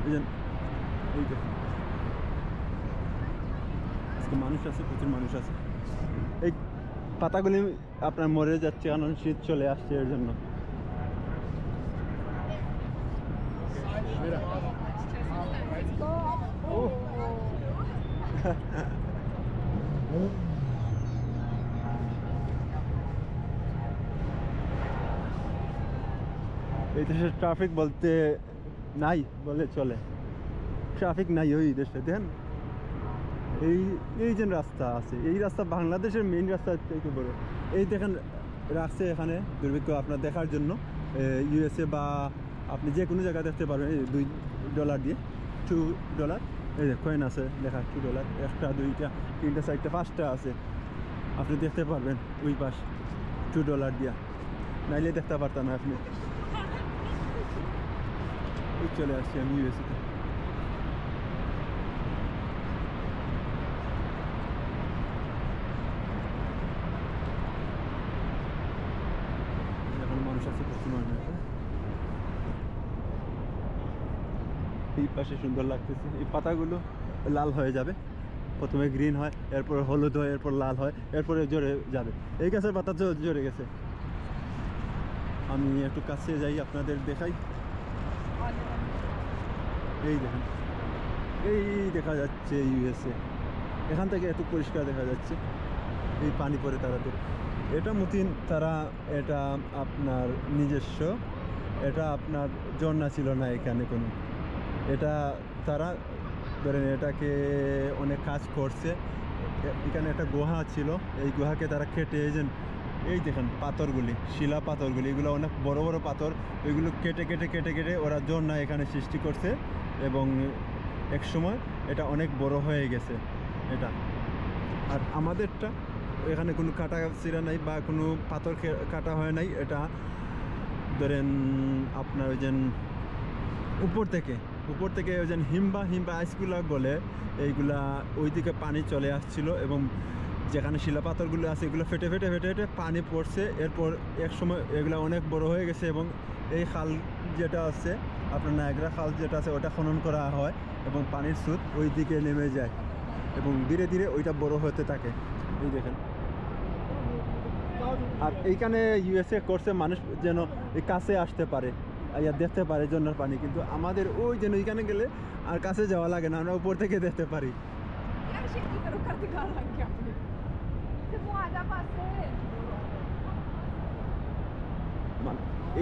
এই দেখেন আজকে মানুষ আছে, প্রচুর মানুষ আছে। এই পাতাগুলি আপনার মরে যাচ্ছে কারণ শীত চলে আসছে এর জন্য। এই দেশে ট্রাফিক বলতে নাই বলে চলে, ট্রাফিক নাই ওই দেশে। দেখেন এই যে রাস্তা আছে, এই রাস্তা বাংলাদেশের মেইন রাস্তা চাইতে বড়। এই দেখেন রাখছে এখানে দুর্ভিক্ষ আপনার দেখার জন্য। ইউএসএ বা আপনি যে কোনো জায়গায় দেখতে পারবেন এই $2 দিয়ে, $2। এই যে কয়েন আছে লেখা $2, 1টা 2টা 3টা 4টা 5টা আছে, আপনি দেখতে পারবেন ওই পাশ $2 দিয়া, নাইলে দেখতে পারতাম না আপনি। চলে আসছি আমি ইউএসএতে। এখন মানুষ আছে, প্রচুর মানুষ আছে। এই পাশে সুন্দর লাগতেছে, এই পাতাগুলো লাল হয়ে যাবে, প্রথমে গ্রিন হয়, এরপর হলুদ হয়, এরপর লাল হয়, এরপরে ঝরে যাবে। এই গাছের পাতা ঝরে গেছে। আমি একটু কাছে যাই আপনাদের দেখাই। এই দেখেন, এই দেখা যাচ্ছে ইউএসএ, এখান থেকে একটু পরিষ্কার দেখা যাচ্ছে। এই পানি পড়ে তারাদের, এটা মতিন তারা, এটা আপনার নিজস্ব, এটা আপনার ঝর্ণা ছিল না এখানে কোনো। এটা তারা ধরেন এটাকে অনেক কাজ করছে। এখানে একটা গুহা ছিল, এই গুহাকে তারা কেটে এই দেখেন পাথরগুলি, শিলা পাথরগুলি, এগুলো অনেক বড় বড় পাথর, এগুলো কেটে কেটে কেটে কেটে ওরা ঝর্ণা এখানে সৃষ্টি করছে। এবং এক সময় এটা অনেক বড় হয়ে গেছে এটা। আর আমাদেরটা এখানে কোনো কাটা চিরা নাই বা কোনো পাথর কাটা হয় নাই। এটা ধরেন আপনার ওই যে উপর থেকে ওই যে হিমবা আইসগুলা বলে, এইগুলা ওইদিকে পানি চলে আসছিল এবং যেখানে শিলা পাথরগুলো আছে এগুলো ফেটে ফেটে ফেটে ফেটে পানি পড়ছে। এরপর এক সময় এগুলো অনেক বড় হয়ে গেছে এবং এই খাল যেটা আছে আপনার নায়াগ্রা খাল যেটা আছে ওটা খনন করা হয় এবং পানির স্রোত ওই দিকে নেমে যায় এবং ধীরে ধীরে ওইটা বড় হতে থাকে। এই দেখেন, আর এইখানে ইউএসএ করছে মানুষ যেন এই কাছে আসতে পারে, ইয়া দেখতে পারে ঝর্ণার পানি। কিন্তু আমাদের ওই যেন ওইখানে গেলে আর কাছে যাওয়া লাগে না, আমরা উপর থেকে দেখতে পারি।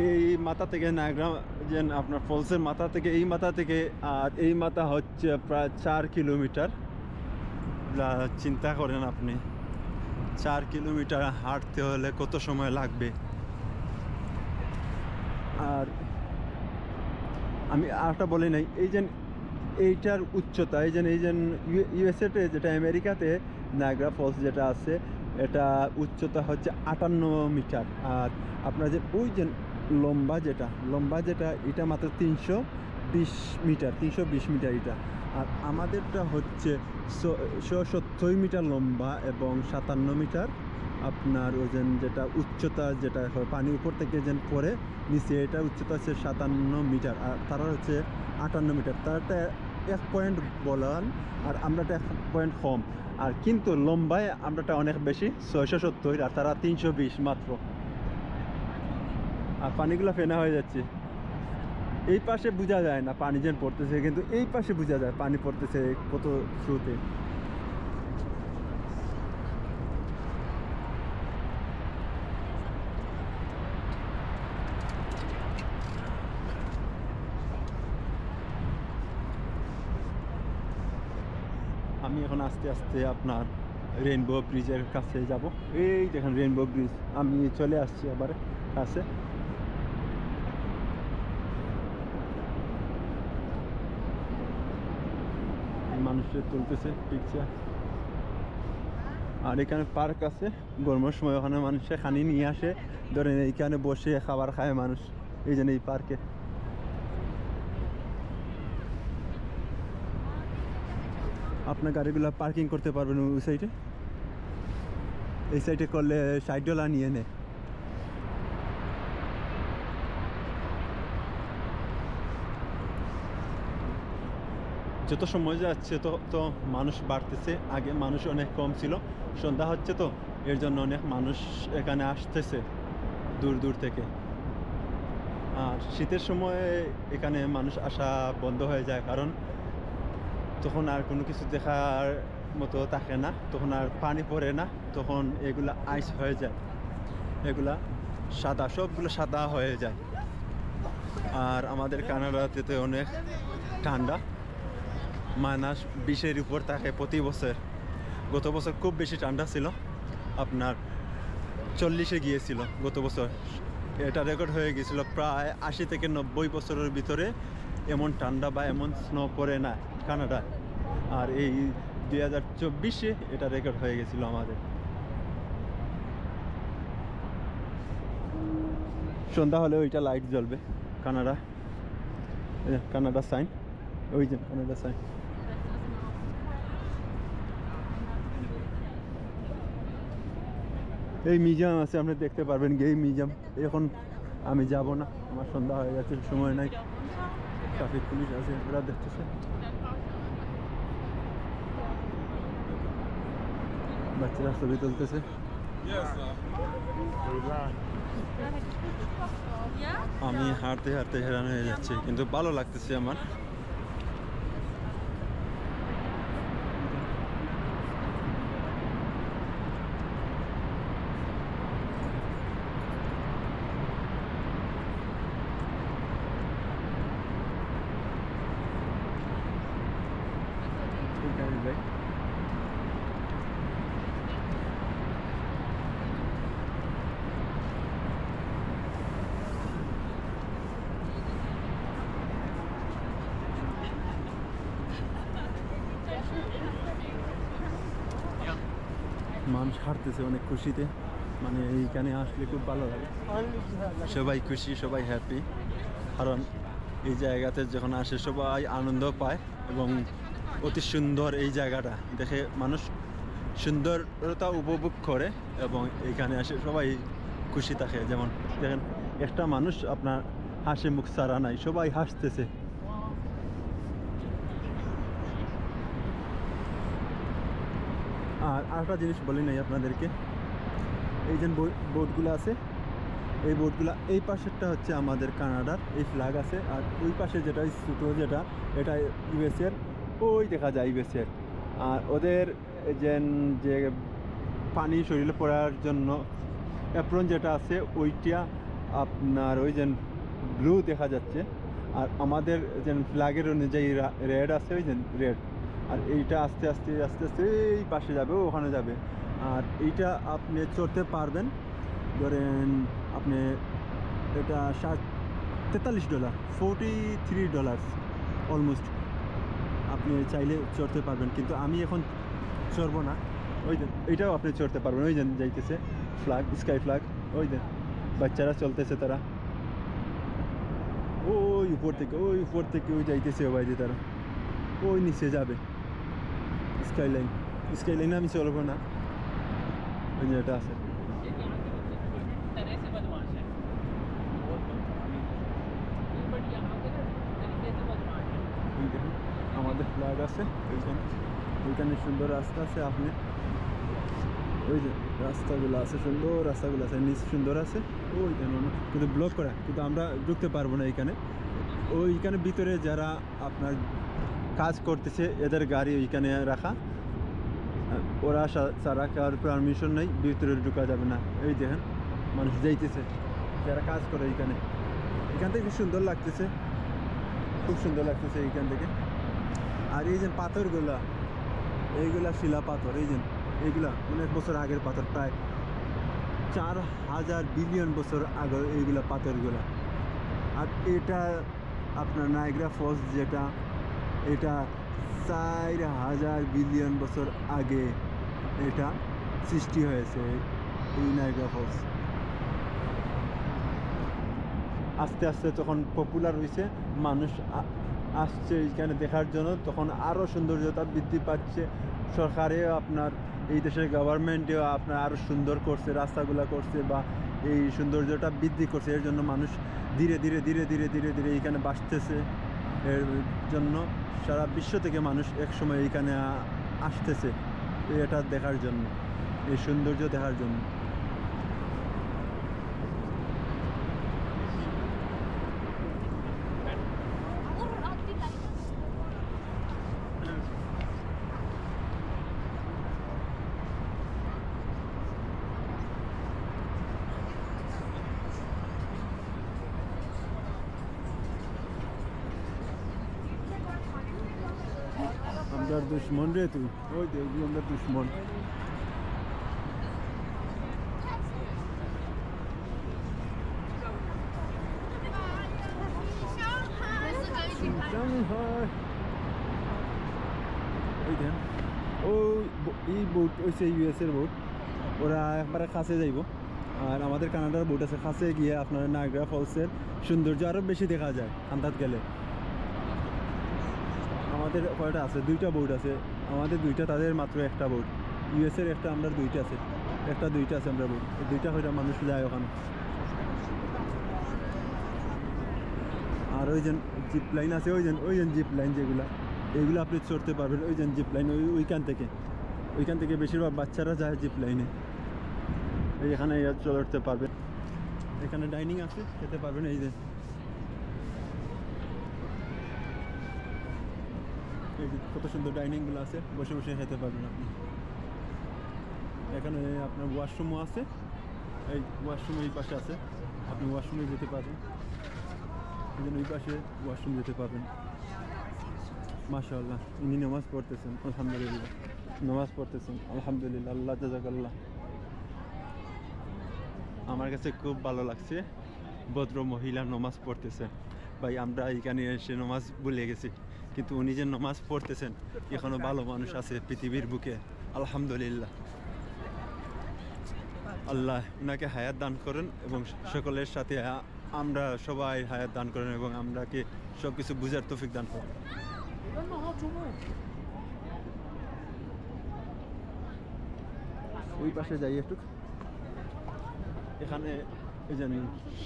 এই মাথা থেকে নায়াগ্রা যে আপনার ফলসের মাথা থেকে, এই মাথা থেকে আর এই মাথা হচ্ছে প্রায় 4 কিলোমিটার। চিন্তা করেন আপনি 4 কিলোমিটার হাঁটতে হলে কত সময় লাগবে। আর আমি আরেকটা বলি নাই, এইটার উচ্চতা এই যে ইউএসএতে যেটা আমেরিকাতে নায়াগ্রা ফলস যেটা আছে এটা উচ্চতা হচ্ছে 58 মিটার। আর আপনার যে ওই যে লম্বা যেটা এটা মাত্র 320 মিটার এটা। আর আমাদেরটা হচ্ছে 170 মিটার লম্বা এবং 57 মিটার আপনার ওই যেটা উচ্চতা যেটা পানির উপর থেকে যে পরে নিচে এটা উচ্চতা হচ্ছে 57 মিটার। আর তারা হচ্ছে 58 মিটার। তারটা 1 পয়েন্ট বলান আর আমরাটা 1 পয়েন্ট কম। আর কিন্তু লম্বায় আমরাটা অনেক বেশি 670 আর তারা 320 মাত্র। আর পানিগুলো ফেনা হয়ে যাচ্ছে। এই পাশে বোঝা যায় না পানি যেন পড়তেছে, কিন্তু এই পাশে বোঝা যায় পানি পড়তেছে কত স্রোতে। আমি এখন আস্তে আস্তে আপনার রেইনবো ব্রিজের কাছে যাব। এই দেখেন রেইনবো ব্রিজ, আমি চলে আসছি আবার কাছে। মানুষের তুলতেছে পিকচার। আর এখানে পার্ক আছে, গরমের সময় ওখানে মানুষে খানি নিয়ে আসে, ধরেন এইখানে বসে খাবার খায় মানুষ এই জন্য এই পার্কে। আপনার গাড়িগুলো পার্কিং করতে পারবেন ওই সাইডে। এই সাইডে করলে $60 নিয়ে নেয়। যত সময় যাচ্ছে তো মানুষ বাড়তেছে। আগে মানুষ অনেক কম ছিল, সন্ধ্যা হচ্ছে তো এর জন্য অনেক মানুষ এখানে আসতেছে দূর দূর থেকে। আর শীতের সময় এখানে মানুষ আসা বন্ধ হয়ে যায়, কারণ তখন আর কোনো কিছু দেখার মতো থাকে না, তখন আর পানি পড়ে না, তখন এগুলা আইস হয়ে যায়, এগুলা সাদা, সবগুলো সাদা হয়ে যায়। আর আমাদের কানাডাতে তো অনেক ঠান্ডা, -20-এর উপর থাকে প্রতি বছর। গত বছর খুব বেশি ঠান্ডা ছিল, আপনার 40-এ গিয়েছিল গত বছর। এটা রেকর্ড হয়ে গিয়েছিল প্রায় 80 থেকে 90 বছরের ভিতরে এমন ঠান্ডা বা এমন স্নো পড়ে না কানাডা। আর এই 2024-এ এটা রেকর্ড হয়ে গেছিল আমাদের। সন্ধ্যা হলে ওইটা লাইট জ্বলবে কানাডা সাইন, ওই যে কানাডা সাইন। এই মিউজিয়াম আছে, আপনি দেখতে পারবেন এই মিউজিয়াম। এখন আমি যাব না, আমার সন্ধ্যা হয়ে যাচ্ছে, সময় নাই। ট্রাফিক পুলিশ আছে, ওরা দেখতেছে। বাচ্চারা ছবি তুলতেছে। আমি হাঁটতে হাঁটতে হেরান হয়ে যাচ্ছি, কিন্তু ভালো লাগতেছে আমার। মানুষ হাঁটতেছে অনেক খুশিতে, মানে এইখানে আসলে খুব ভালো লাগে, সবাই খুশি, সবাই হ্যাপি। কারণ এই জায়গাতে যখন আসে সবাই আনন্দ পায় এবং অতি সুন্দর এই জায়গাটা দেখে মানুষ সুন্দরতা উপভোগ করে এবং এইখানে আসে সবাই খুশি থাকে। যেমন দেখেন একটা মানুষ আপনার হাসি মুখ ছাড়া নাই, সবাই হাসতেছে। আর আরেকটা জিনিস বলি নাই আপনাদেরকে, এই যে বোটগুলো আছে, এই বোটগুলো এই পাশেরটা হচ্ছে আমাদের কানাডার, এই ফ্ল্যাগ আছে। আর ওই পাশে যেটা ছোটো যেটা, এটা ইউএসএর, ওই দেখা যায় ইউএসএর। আর ওদের যে পানি শরীরে পড়ার জন্য অ্যাপ্রন যেটা আছে ওইটা আপনার ওই যে ব্লু দেখা যাচ্ছে। আর আমাদের যে ফ্ল্যাগের অনুযায়ী রেড আছে, ওই যে রেড। আর এইটা আস্তে আস্তে আস্তে আস্তে এই পাশে যাবে, ওখানে যাবে। আর এইটা আপনি চড়তে পারবেন ধরেন আপনি এটা $43 $43 অলমোস্ট আপনি চাইলে চড়তে পারবেন, কিন্তু আমি এখন চড়বো না। ওই দেন এইটাও আপনি চড়তে পারবেন, ওই দেন যাইতেছে ফ্ল্যাগ, স্কাই ফ্ল্যাগ, ওই দেন বাচ্চারা চলতেছে, তারা ওই উপর থেকে ওই যাইতেছে ওই যে তারা ওই নিচে যাবে স্কাইলাইনে আমি চলবো না, ওই যে এটা আছে। तरह से बदमाश है बहुत बट यहाँ पे ना तरीके से बदमाश है। ওই দেখুন আমাদের ফ্ল্যাগ আছে ওইখানে সুন্দর রাস্তা আছে, আপনি ওই যে রাস্তাগুলো আছে, সুন্দর রাস্তাগুলো আছে, নিচ সুন্দর আছে, ওইখানে কিন্তু ব্লক করা, কিন্তু আমরা ঢুকতে পারবো না এইখানে। ওইখানে ভিতরে যারা আপনার কাজ করতেছে এদের গাড়ি ওইখানে রাখা, ওরা ছাড়া কার পারমিশন নেই, ভিতরে ঢুকা যাবে না। এই দেখেন মানুষ যাইতেছে যারা কাজ করে এইখানে, এখান থেকে সুন্দর লাগতেছে, খুব সুন্দর লাগতেছে এইখান থেকে। আর এই যে পাথরগুলা, এইগুলা শিলা পাথর, এই যে এইগুলা অনেক বছর আগের পাথর, প্রায় 4000 বিলিয়ন বছর আগে এইগুলা পাথরগুলা। আর এটা আপনার নায়াগ্রা ফলস যেটা, এটা 4000 বিলিয়ন বছর আগে এটা সৃষ্টি হয়েছে এই নায়াগ্রা ফলস। আস্তে আস্তে তখন পপুলার হয়েছে, মানুষ আসছে এইখানে দেখার জন্য, তখন আরও সৌন্দর্যতা বৃদ্ধি পাচ্ছে। সরকারে আপনার এই দেশের গভর্নমেন্টেও আপনার আরও সুন্দর করছে, রাস্তাগুলো করছে বা এই সৌন্দর্যটা বৃদ্ধি করছে, এর জন্য মানুষ ধীরে ধীরে ধীরে ধীরে ধীরে ধীরে এইখানে বাসতেছে। এর জন্য সারা বিশ্ব থেকে মানুষ একসময় এইখানে আসতেছে এটা দেখার জন্য, এই সৌন্দর্য দেখার জন্য। আমরার দুশ্মন রে তুই, ওই দেখবি আমরা দুশ্মন। ওই দেন এই বোট হচ্ছে ইউএসের বোট, ওরা একবারে কাছে যাইব। আর আমাদের কানাডার বোট আছে, কাছে গিয়ে আপনার নায়াগ্রা ফলসের সৌন্দর্য আরও বেশি দেখা যায় আন্দাজ গেলে। আমাদের কয়টা আছে, 2টা বোট আছে আমাদের, 2টা, তাদের মাত্র একটা বোট। ইউএসের একটা, আমরা 2টা আছে, একটা 2টা আছে আমরা বোট, 2টা হয়তো মানুষ যায় ওখানে। আর ওই যে জিপ লাইন আছে, ওই যে জিপ লাইন যেগুলো, এইগুলো আপনি চড়তে পারবেন। ওই যে জিপ লাইন ওইখান থেকে বেশিরভাগ বাচ্চারা যায় জিপ লাইনে, এখানে চড়তে পারবেন। এখানে ডাইনিং আছে, খেতে পারবেন। এই যে কত সুন্দর ডাইনিংগুলো আছে, বসে বসে খেতে পারবেন আপনি। এখানে আপনার ওয়াশরুমও আছে, এই ওয়াশরুম এই পাশে আছে, আপনি ওয়াশরুমে যেতে পারবেন। এই জন্য এই পাশে ওয়াশরুম যেতে পারবেন। মাশাআল্লাহ, ইনি নামাজ পড়তেছেন, আলহামদুলিল্লাহ নামাজ পড়তেছেন, আলহামদুলিল্লাহ, আল্লাহ জাযাকাল্লাহ। আমার কাছে খুব ভালো লাগছে, ভদ্র মহিলা নামাজ পড়তেছেন। ভাই আমরা এখানে এসে নামাজ ভুলে গেছি, কিন্তু উনি যে নামাজ পড়তেছেন, এখনো ভালো মানুষ আছে পৃথিবীর বুকে, আলহামদুলিল্লাহ। আল্লাহ ওনাকে হায়াত দান করেন এবং সকলের সাথে আমরা সবাই হায়াত দান করেন এবং আমরাকে সব কিছু বুঝার তৌফিক দান করেন। ওই পাশে যাই একটু, এখানে এই যে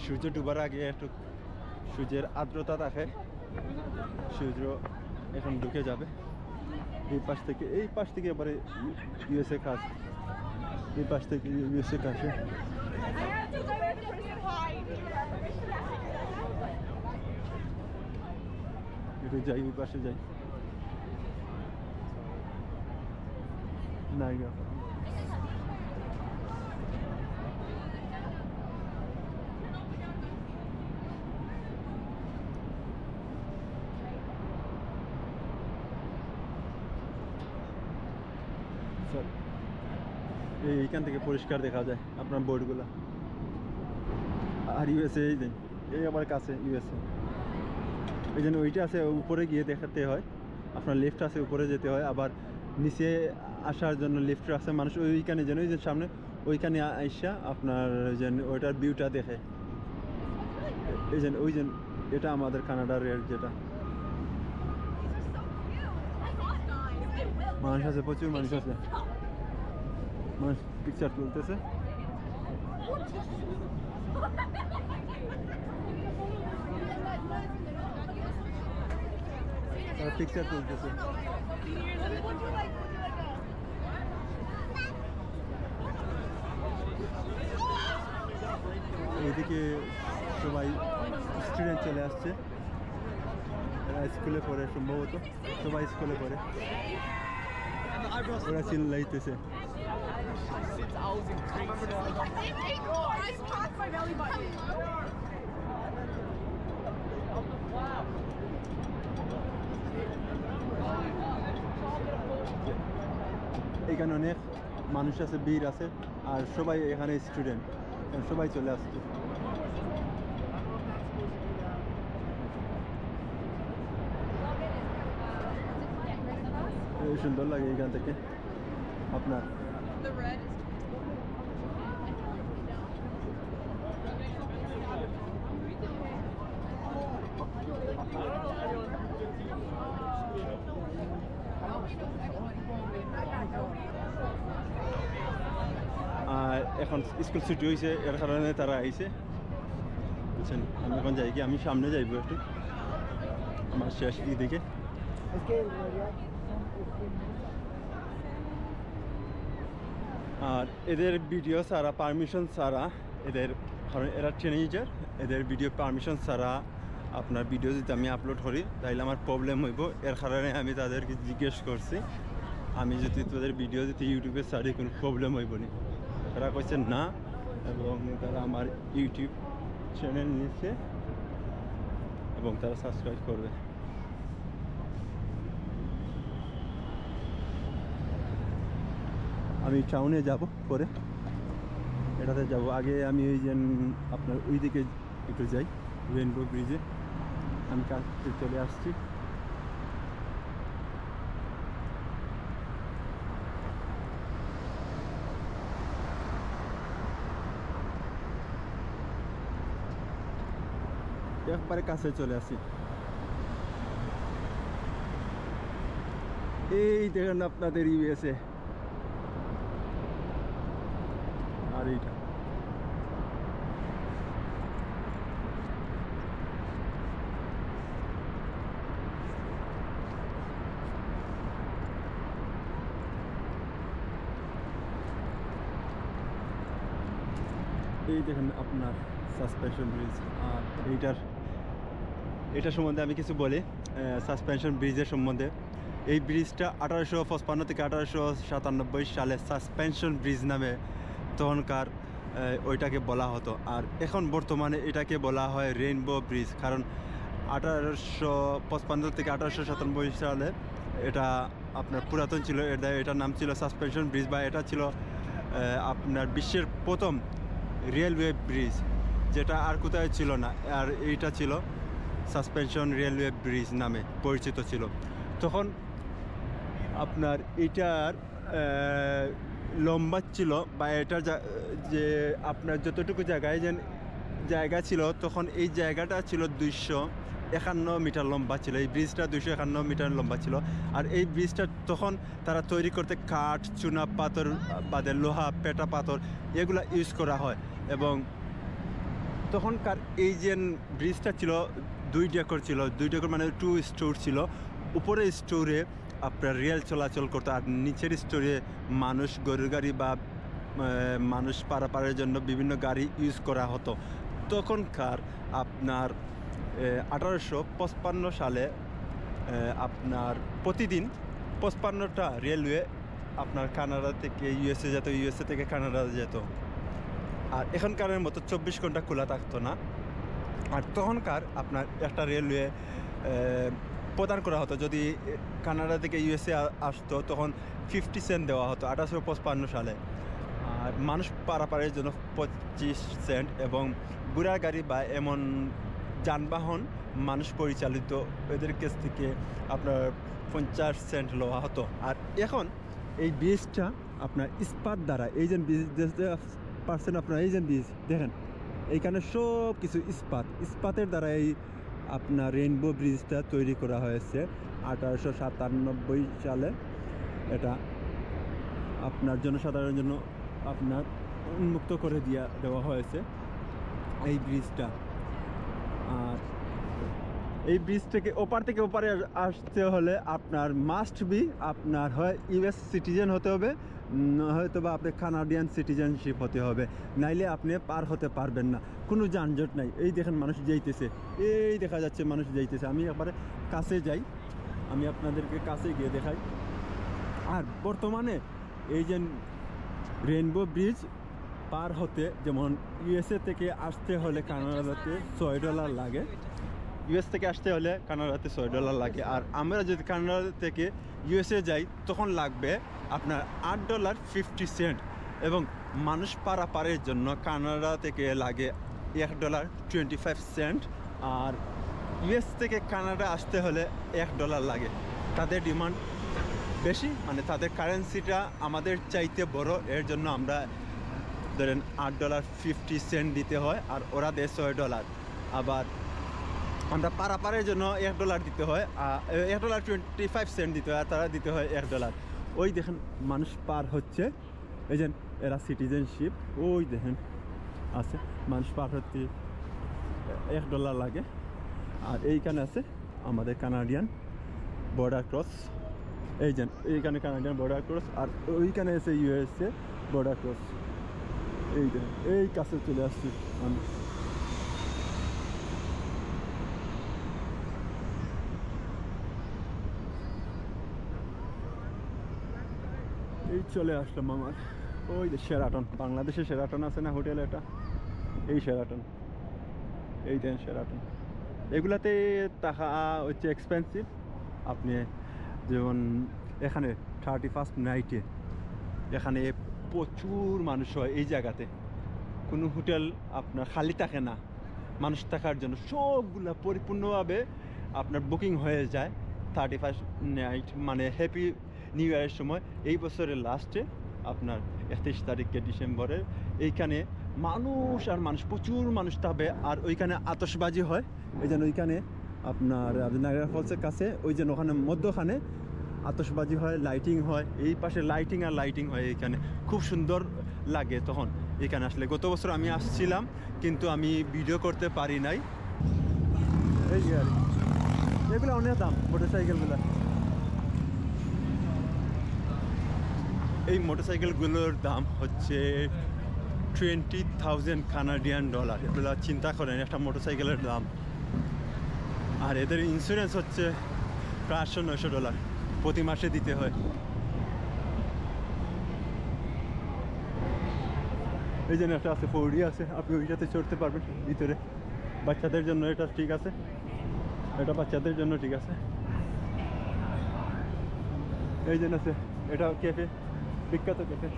সূর্য ডুবার আগে একটু সূর্যের আর্দ্রতা থাকে, সূর্য এখন ঢুকে যাবে। এই পাশ থেকে এবারে ইউএসএ কাজ, এই পাশ থেকে ইউএসএ কাছে। একটু যাই, ওই পাশে যাই। নাইগা এইখান থেকে পরিষ্কার দেখা যায় আপনার বোর্ডগুলো। আর ইউএসএ এই যে এই আবার কাছে ইউএসএ, এই জন্য ওইটা আছে উপরে গিয়ে দেখাতে হয়, আপনার লিফট আছে উপরে যেতে হয়, আবার নিচে আসার জন্য লিফট আছে মানুষ ওইখানে যেন ওই যে সামনে ওইখানে আইসা আপনার যেন ওইটার ভিউটা দেখে। এই যে ওই যে এটা আমাদের কানাডার যেটা মানুষ আছে, প্রচুর মানুষ আছে, মানুষ পিকচার তুলতেছে। পিকচার তুলতেছে। এইদিকে সবাই স্টুডেন্ট চলে আসছে, এরা স্কুলে পড়ে, সম্ভবত সবাই স্কুলে পড়ে, ওরা চিল্লাইতেছে। এখানে অনেক মানুষ আছে, ভিড় আছে, আর সবাই এখানে স্টুডেন্ট, সবাই চলে আসছে। সুন্দর লাগে এখান থেকে আপনার। আর এখন স্কুল ছুটি হয়েছে, এর কারণে তারা আইছে, বুঝছেন। আমি এখন যাই কি, আমি সামনে যাইব একটু, আমার শেষ দিকে। আর এদের ভিডিও ছাড়া, পারমিশন ছাড়া, এদের কারণ এরা টিনেজার, এদের ভিডিও পারমিশন ছাড়া আপনার ভিডিও যদি আমি আপলোড করি তাহলে আমার প্রবলেম হইব। এর কারণে আমি তাদেরকে জিজ্ঞেস করছি, আমি যদি তোদের ভিডিও যদি ইউটিউবে ছাড়ি কোনো প্রবলেম হইব না। তারা কইছে না, এবং তারা আমার ইউটিউব চ্যানেল নিচ্ছে এবং তারা সাবস্ক্রাইব করবে। আমি টাউনে যাব, পরে এটাতে যাব। আগে আমি ওই যে আপনার ওই দিকে একটু যাই, রেইনবো ব্রিজে। আমি কাছে চলে আসছি। একবারে কাছে চলে আসি। এই দেখেন আপনাদের ইউএসএ, আর এইটা এই দেখেন আপনার সাসপেনশন ব্রিজ। আর এটা সম্বন্ধে আমি কিছু বলি, সাসপেনশন ব্রিজের সম্বন্ধে। এই ব্রিজটা 1855 থেকে 1897 সালে সাসপেনশন ব্রিজ নামে তখনকার ওইটাকে বলা হতো। আর এখন বর্তমানে এটাকে বলা হয় রেইনবো ব্রিজ, কারণ 1855 থেকে 1897 সালে এটা আপনার পুরাতন ছিল, এটার নাম ছিল সাসপেনশন ব্রিজ, বা এটা ছিল আপনার বিশ্বের প্রথম রেলওয়ে ব্রিজ, যেটা আর কোথায় ছিল না। আর এইটা ছিল সাসপেনশন রেলওয়ে ব্রিজ নামে পরিচিত ছিল। তখন আপনার এটার লম্বা ছিল, বা এটার যে আপনার যতটুকু জায়গা ছিল, তখন এই জায়গাটা ছিল 251 মিটার লম্বা ছিল। এই ব্রিজটা 251 মিটার লম্বা ছিল। আর এই ব্রিজটা তখন তারা তৈরি করতে কাঠ, চুনা পাথর বাদে লোহা, পেটা পাথর এগুলা ইউজ করা হয়। এবং তখনকার এই যে ব্রিজটা ছিল 2 ডেকর ছিল, 2 ডেকর মানে 2 স্টোর ছিল। উপরের স্টোরে আপনার রেল চলাচল করতো, আর নিচের স্টোরে মানুষ, গরুর গাড়ি বা মানুষ পারাপারের জন্য বিভিন্ন গাড়ি ইউজ করা হতো। তখনকার আপনার 1855 সালে আপনার প্রতিদিন 55টা রেলওয়ে আপনার কানাডা থেকে ইউএসএ যেত, ইউএসএ থেকে কানাডা যেত। আর এখনকারের মতো 24 ঘন্টা খোলা থাকতো না। আর তখনকার আপনার একটা রেলওয়ে প্রদান করা হতো, যদি কানাডা থেকে ইউএসএ আসতো তখন 50 সেন্ট দেওয়া হতো 1855 সালে। মানুষ পারাপারের জন্য 25 সেন্ট এবং বুড়া গাড়ি বা এমন যানবাহন মানুষ পরিচালিত এদের কাছ থেকে আপনার 50 সেন্ট লওয়া হতো। আর এখন এই ব্রিজটা আপনার ইস্পাত দ্বারা, এই যে ব্রিজ পারছেন আপনার, এই যে ব্রিজ দেখেন এইখানে সব কিছু ইস্পাতের দ্বারা এই আপনার রেইনবো ব্রিজটা তৈরি করা হয়েছে 1897 সালে। এটা আপনার জনসাধারণের জন্য আপনার উন্মুক্ত করে দেওয়া হয়েছে এই ব্রিজটা। আর এই ব্রিজ থেকে ওপার থেকে ওপারে আসতে হলে আপনার মাস্ট বি আপনার হয় ইউএস সিটিজেন হতে হবে, হয়তো বা আপনার কানাডিয়ান সিটিজেনশিপ হতে হবে, নাইলে আপনি পার হতে পারবেন না। কোনো যানজট নাই। এই দেখেন মানুষ যাইতেছে, এই দেখা যাচ্ছে মানুষ যাইতেছে। আমি একবারে কাছে যাই, আমি আপনাদেরকে কাছে গিয়ে দেখাই। আর বর্তমানে এই যে রেইনবো ব্রিজ পার হতে, যেমন ইউএসএ থেকে আসতে হলে কানাডাতে $6 লাগে, ইউএস থেকে আসতে হলে কানাডাতে $6 লাগে। আর আমরা যদি কানাডা থেকে ইউএসএ যাই তখন লাগবে আপনার $8.50 এবং মানুষ পারাপারের জন্য কানাডা থেকে লাগে $1.25। আর ইউএস থেকে কানাডা আসতে হলে $1 লাগে। তাদের ডিমান্ড বেশি, মানে তাদের কারেন্সিটা আমাদের চাইতে বড়, এর জন্য আমরা ধরেন $8.50 দিতে হয় আর ওরা দেয় $6। আবার আমরা পারাপারের জন্য $1 দিতে হয়, $1.25 দিতে হয়, আর তারা দিতে হয় $1। ওই দেখেন মানুষ পার হচ্ছে, এই যে এরা সিটিজেনশিপ, ওই দেখেন আছে মানুষ পার হতে $1 লাগে। আর এইখানে আছে আমাদের কানাডিয়ান বর্ডার ক্রস, এই যে এইখানে কানাডিয়ান বর্ডার ক্রস, আর ওইখানে আছে ইউএসএ বর্ডার ক্রস। এই দেখেন এই কাছে চলে আসছি আমি। এই চলে আসলাম আমার ওই যে শেরাটন, বাংলাদেশে শেরাটন আছে না হোটেল, এটা এই শেরাটন, এই দেন শেরাটন। এগুলাতে টাকা হচ্ছে এক্সপেন্সিভ। আপনি যেমন এখানে 31st নাইটে এখানে প্রচুর মানুষ হয়। এই জায়গাতে কোনো হোটেল আপনার খালি থাকে না, মানুষ থাকার জন্য সবগুলা পরিপূর্ণভাবে আপনার বুকিং হয়ে যায় 31st নাইট, মানে হ্যাপি নিউ ইয়ারের সময়। এই বছরের লাস্টে আপনার 31 তারিখে ডিসেম্বরের এইখানে মানুষ আর মানুষ, প্রচুর মানুষ থাকবে। আর ওইখানে আতশবাজি হয়, এই যেন ওইখানে আপনার নায়াগ্রা ফলসের কাছে, ওই যেন ওখানে মধ্যখানে আতশবাজি হয়, লাইটিং হয়, এই পাশে লাইটিং আর লাইটিং হয়। এইখানে খুব সুন্দর লাগে তখন এখানে আসলে। গত বছর আমি আসছিলাম কিন্তু আমি ভিডিও করতে পারি নাই। এই গাড়ি এগুলো অনেক দাম, মোটরসাইকেলগুলো। এই মোটরসাইকেলগুলোর দাম হচ্ছে $20,000 কানাডিয়ান। এগুলো চিন্তা করেন একটা মোটরসাইকেলের দাম। আর এদের ইন্স্যুরেন্স হচ্ছে প্রায় $800-900 প্রতি মাসে দিতে হয়। এই জন্য একটা আছে, 4D আছে, আপনি ওইটাতে চড়তে পারবেন ভিতরে। বাচ্চাদের জন্য এটা ঠিক আছে, এটা বাচ্চাদের জন্য ঠিক আছে। এই জন্য আছে, এটা ক্যাফে, বিখ্যাত ক্যাফে।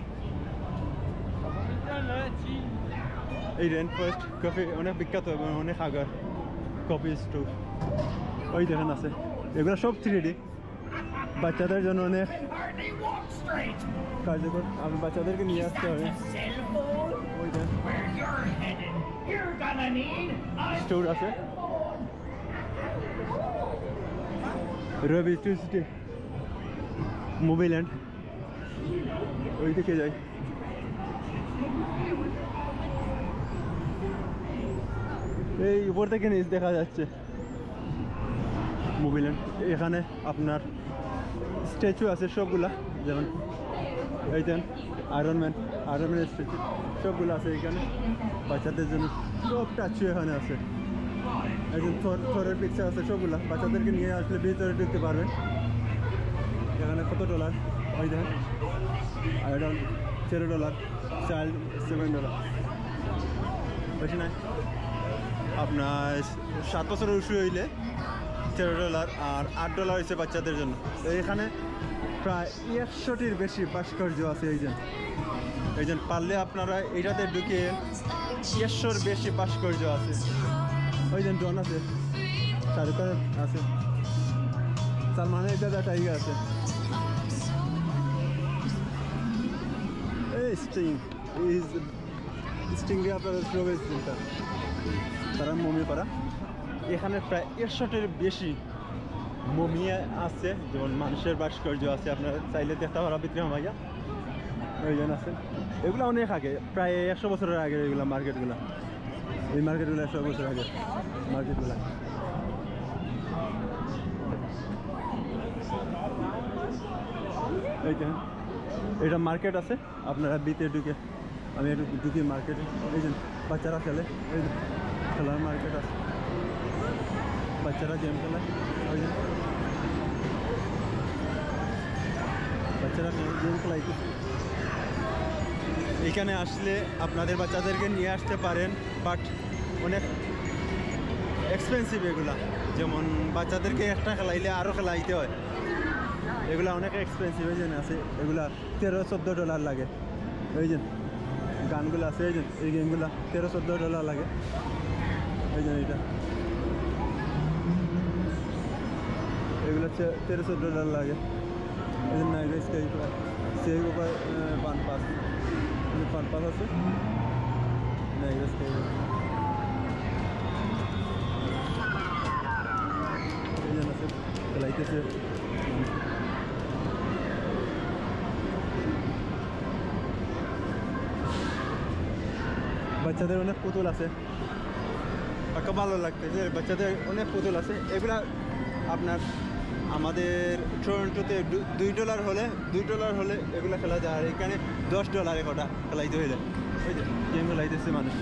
এই রেন ফরেস্ট কফি অনেক বিখ্যাত এবং অনেক আগের কফি স্টোর। ওই দেখেন আছে, এগুলো সব 3D। বাচ্চাদের জন্য অনেক কার্যকর, আমি বাচ্চাদেরকে নিয়ে আসতে হবে। ওই দেখেন স্টোর আছে, রবি ইলেকট্রিসিটি, মোবিল্যান্ড, ওই দিকে যাই। এই উপর থেকে নিচ দেখা যাচ্ছে মোবিল্যান্ড। এখানে আপনার স্ট্যাচু আছে সবগুলা, যেমন এই দেন আয়রনম্যানের স্ট্যাচু সবগুলো আছে এখানে বাচ্চাদের জন্য। সব স্ট্যাচু এখানে আছে, একজন থরের পিকচার আছে, সবগুলা বাচ্চাদেরকে নিয়ে আসলে ভিতরে ঢুকতে পারবেন। এখানে কত $? ওই দেখেন আয়রন $0, চাইল্ড $7, বেশি নাই। আপনার 7 বছরের উঁচু হইলে $13 আর $8 হয়েছে বাচ্চাদের জন্য। তো এখানে প্রায় 100টির বেশি ভাস্কর্য আছে। এই যে পারলে আপনারা এইটাতে ঢুকে 100র বেশি ভাস্কর্য আছে। ওই যে ড্রোন আছে, শাহরুখ খান আছে, সালমানের দাদা টাইগার আছে। এই স্টিংয়ে আপনাদের প্রবেশ চিন্তা তারা মমি করা। এখানে প্রায় 100টির বেশি মমি আছে, যেমন মানুষের ভাস্কর্য আছে। আপনারা চাইলে দেখতে পারা ভিতরে ভাইয়া ওইজন আছে। এগুলো অনেক আগে, প্রায় 100 বছরের আগে এগুলো মার্কেটগুলো। এই মার্কেটগুলো 100 বছর আগে মার্কেটগুলো। এইখানে এটা মার্কেট আছে, আপনারা ভিতরে ঢুকে আমি একটু ঢুকি মার্কেটে। এই যে বাচ্চারা খেলে, এই যে খেলার মার্কেট আছে, বাচ্চারা গেম খেলায়। ওই যে বাচ্চারা গেম খেলাইতেছে। এখানে আসলে আপনাদের বাচ্চাদেরকে নিয়ে আসতে পারেন, বাট অনেক এক্সপেন্সিভ এগুলা। যেমন বাচ্চাদেরকে একটা খেলাইলে আরও খেলাইতে হয়, এগুলা অনেক এক্সপেন্সিভ। এই যে আছে এগুলা $13-14 লাগে। এই যে গানগুলো আছে, এই যে এই গেমগুলো $13-14 লাগে। এই যে এইটা এগুলো $13-14 লাগে। এই যে নাইট স্কাই সেই উপর ফান পাস আছে, নাইট স্কাই এই যে আছে খেলাইতেছে। বাচ্চাদের অনেক পুতুল আছে, পাকা ভালো লাগতেছে। বাচ্চাদের অনেক পুতুল আছে। এগুলা আপনার আমাদের টরন্টোতে $2 হলে এগুলো খেলা যায়। আর এখানে $10 কটা খেলাইতে হয়ে যায়। ওই যে গেম খেলাইতেছে মানুষ।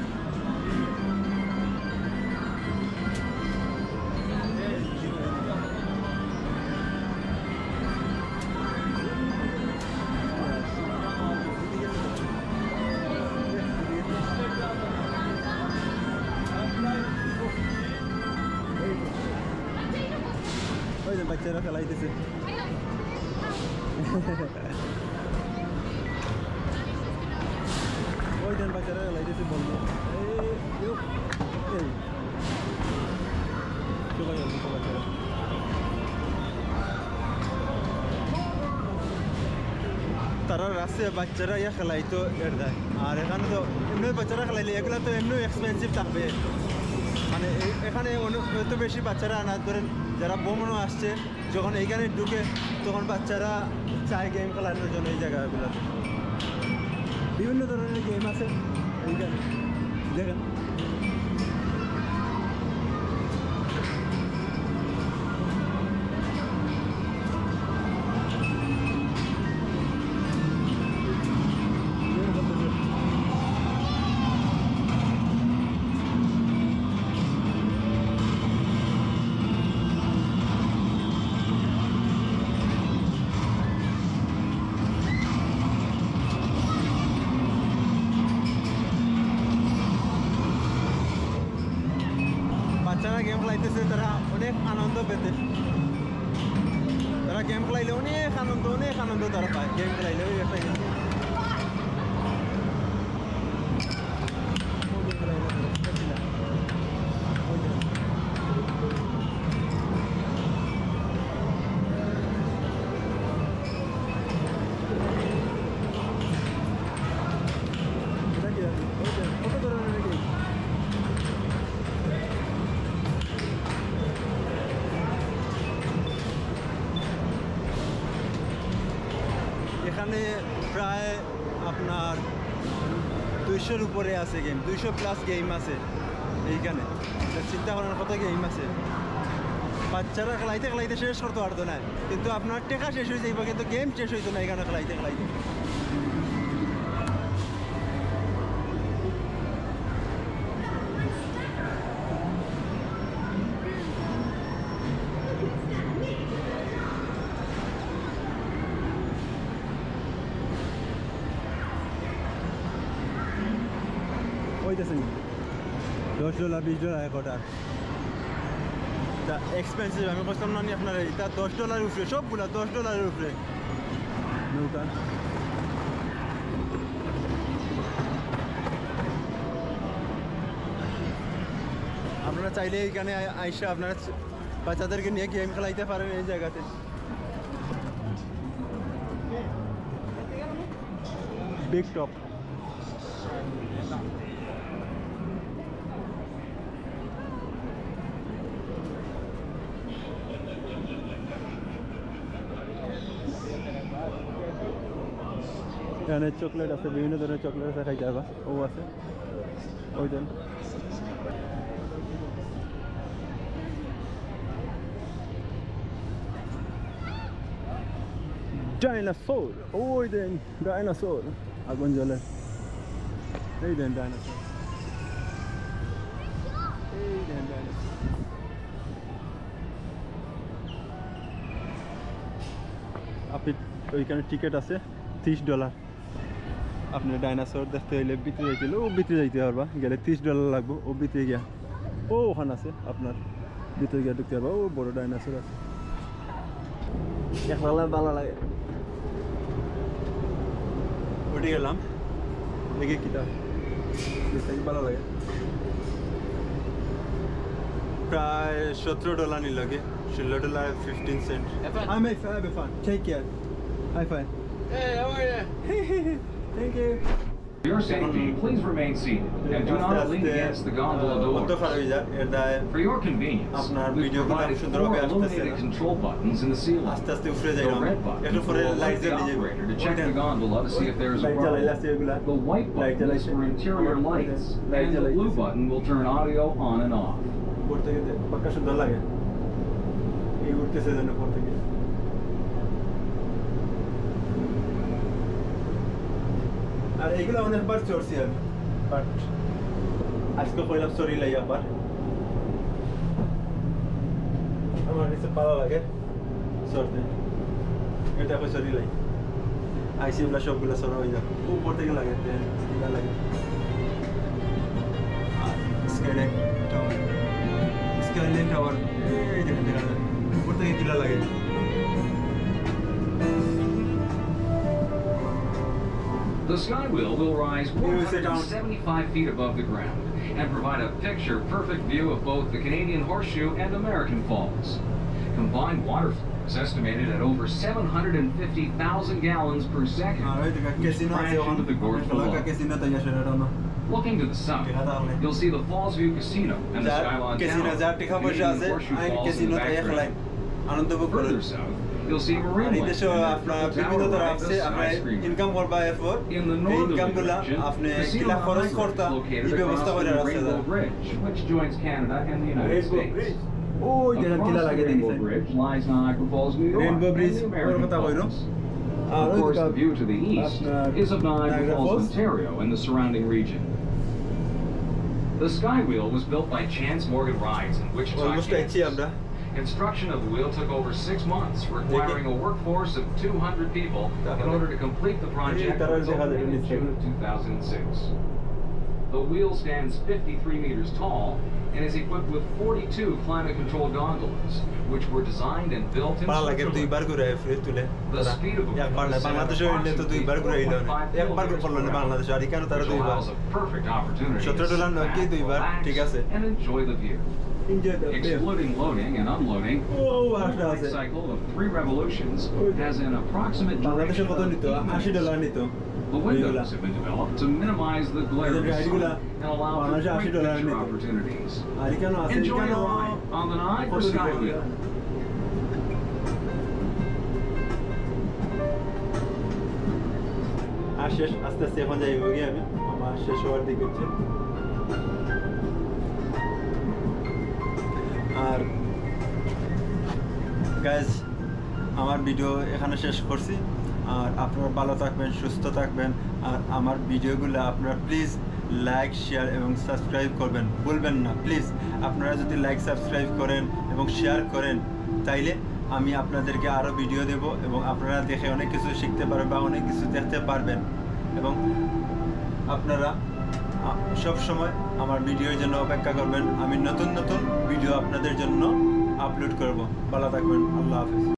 ওই যে বাচ্চারা খেলাইতেছে। ওই যে বাচ্চারা খেলাইতেছে বলবো সবাই বাচ্চারা। তারা রাস্তায় বাচ্চারা ইয়া খেলাইতো এর দেয়। আর এখানে তো এমনি বাচ্চারা খেলাইলে এগুলো তো এমনি এক্সপেন্সিভ থাকবে। মানে এখানে এত বেশি বাচ্চারা আনার ধরেন যারা ভ্রমণও আসছে, যখন এইখানে ঢুকে তখন বাচ্চারা চায় গেম খেলানোর জন্য। এই জায়গাগুলোতে বিভিন্ন ধরনের গেম আছে এইখানে দেখেন। বাচ্চারা গেম খেলাইতেছে, তারা অনেক আনন্দ পেতে। তারা গেম খেলাইলে অনেক আনন্দ তারা পায়। গেম খেলাইলে ওই একটা গেম কত ধরনের গেম। এখানে প্রায় আপনার 200-র উপরে আছে গেম, 200+ গেম আছে এইখানে। চিন্তা করার কত গেম আছে। বাচ্চারা খেলাইতে শেষ করতে পারতো না, কিন্তু আপনার টেকা শেষ হয়ে যাইব, কিন্তু গেম শেষ হইতো না এখানে খেলাইতে। হইতেছে $10 $20 কটা। তা এক্সপেন্সিভ আমি বলতাম না আপনার, এটা $10 উপরে, সবগুলা $10 উপরে। নৌকা আপনারা চাইলে এখানে আইসা আপনারা বাচ্চাদেরকে নিয়ে গেম খেলাইতে পারেন এই জায়গাতে বিগ টপ এখানে চকলেট আছে বিভিন্ন ধরনের চকলেট আছে খাই যাবা ও আছে ওই দেন ডাইনোসর ওই দেন ডাইনোসর আগুন জ্বলে এই দেন ডাইনোসর এই দেন ডাইনোসর আপনি ওইখানে টিকিট আছে $30 আপনি ডাইনোসর দেখতে হইলে ভিতরে যাইতে ও ভিতরে যাইতে পারবা গেলে $30 লাগবে ও ভিতরে গিয়া ও ওখানে আছে আপনার ভিতরে গিয়া ঢুকতে পারবা ও বড় ডাইনোসর আছে দেখলাম ভালো লাগে উঠে গেলাম দেখি কিতাব ভালো লাগে প্রায় $17 নিল লাগে $16.15 I'm fine. Take care. High five. Hey, how are you? Thank you. For your safety, please remain seated and do not lean against the gondola doors. For your convenience, we've provided 4 illuminated control buttons in the ceiling. The red button will alert the operator to check the gondola to see if there is a problem. The white button is for interior lights, and the blue button will turn audio on and off. আর এগুলো অনেকবার চড়ছি আমি but আজকে কইলাম sorry লাই আবার আমার নিচে ভালো লাগে চড়তে এটা কই সরি লাই আইসি গুলা সবগুলো সরা হয়ে যাবে উপর থেকে লাগে কিলা লাগে স্কাইলাইন টাওয়ার এই দেখেন দেখা যায় উপর থেকে কিলা লাগে The skywheel will rise 175 feet above the ground and provide a picture-perfect view of both the Canadian Horseshoe and American Falls. Combined water flow is estimated at over 750,000 gallons per second, which crash into the gorge below. Looking to the south, you'll see the Fallsview Casino and the Skylon Tower, Canadian Horseshoe Falls in the background. Further south, you'll see Marine Light, income করবা এরপর in the northern ইনকামগুলো region, আপনি Casino কিলা খরচ Niagara করতা is এই located ব্যবস্থা across করে the রাখছে Rainbow Bridge, which joins Canada and the United States. ওই দেখেন কিলা Across লাগে the Rainbow দেখেন Bridge lies Niagara Falls, New York, Rainbow and Bridge, the American ওর কথা কইরো Falls. Of course, the view to the east is of Niagara Falls, Ontario, and the surrounding region. The skywheel was built by Chance Morgan Rides in Wichita, almost আইছি Kansas. আমরা Construction of the wheel took over 6 months, requiring a workforce of 200 people in order to complete the project on its opening in June of 2006. The wheel stands 53 meters tall and is equipped with 42 climate-controlled gondolas, which were designed and built in ভালো লাগে দুইবার Switzerland. ঘুরে free তুলে The speed of a একবার না বাংলাদেশে হইলে তো দুইবার ঘুরে হইলো একবার করলো না বাংলাদেশ আর এখানে তারা which দুইবার allows a perfect opportunity to $17 sit নয় কি back, দুইবার ঠিক আছে relax, and enjoy the view. Enjoy the Excluding loading and unloading, ও the আসলে আছে cycle of 3 revolutions has an approximate বাংলাদেশে duration কত of নিত 8 $80 minutes. নিত The windows have been developed to minimize the glare of the sun and allow for বাংলাদেশে great $80 picture নিত opportunities. আর এখানে আছে Enjoy এখানে your ride on the Niagara Skywheel. আর শেষ আস্তে আস্তে এখন যাইব গিয়ে আমি আমার শেষ হওয়ার দিক হচ্ছে আর গাইজ আমার ভিডিও এখানে শেষ করছি আর আপনারা ভালো থাকবেন সুস্থ থাকবেন আর আমার ভিডিওগুলো আপনারা প্লিজ লাইক শেয়ার এবং সাবস্ক্রাইব করবেন ভুলবেন না প্লিজ আপনারা যদি লাইক সাবস্ক্রাইব করেন এবং শেয়ার করেন তাইলে আমি আপনাদেরকে আরও ভিডিও দেব এবং আপনারা দেখে অনেক কিছু শিখতে পারবেন বা অনেক কিছু দেখতে পারবেন এবং আপনারা সব সময় আমার ভিডিওর জন্য অপেক্ষা করবেন আমি নতুন নতুন ভিডিও আপনাদের জন্য আপলোড করব ভালো থাকবেন আল্লাহ হাফেজ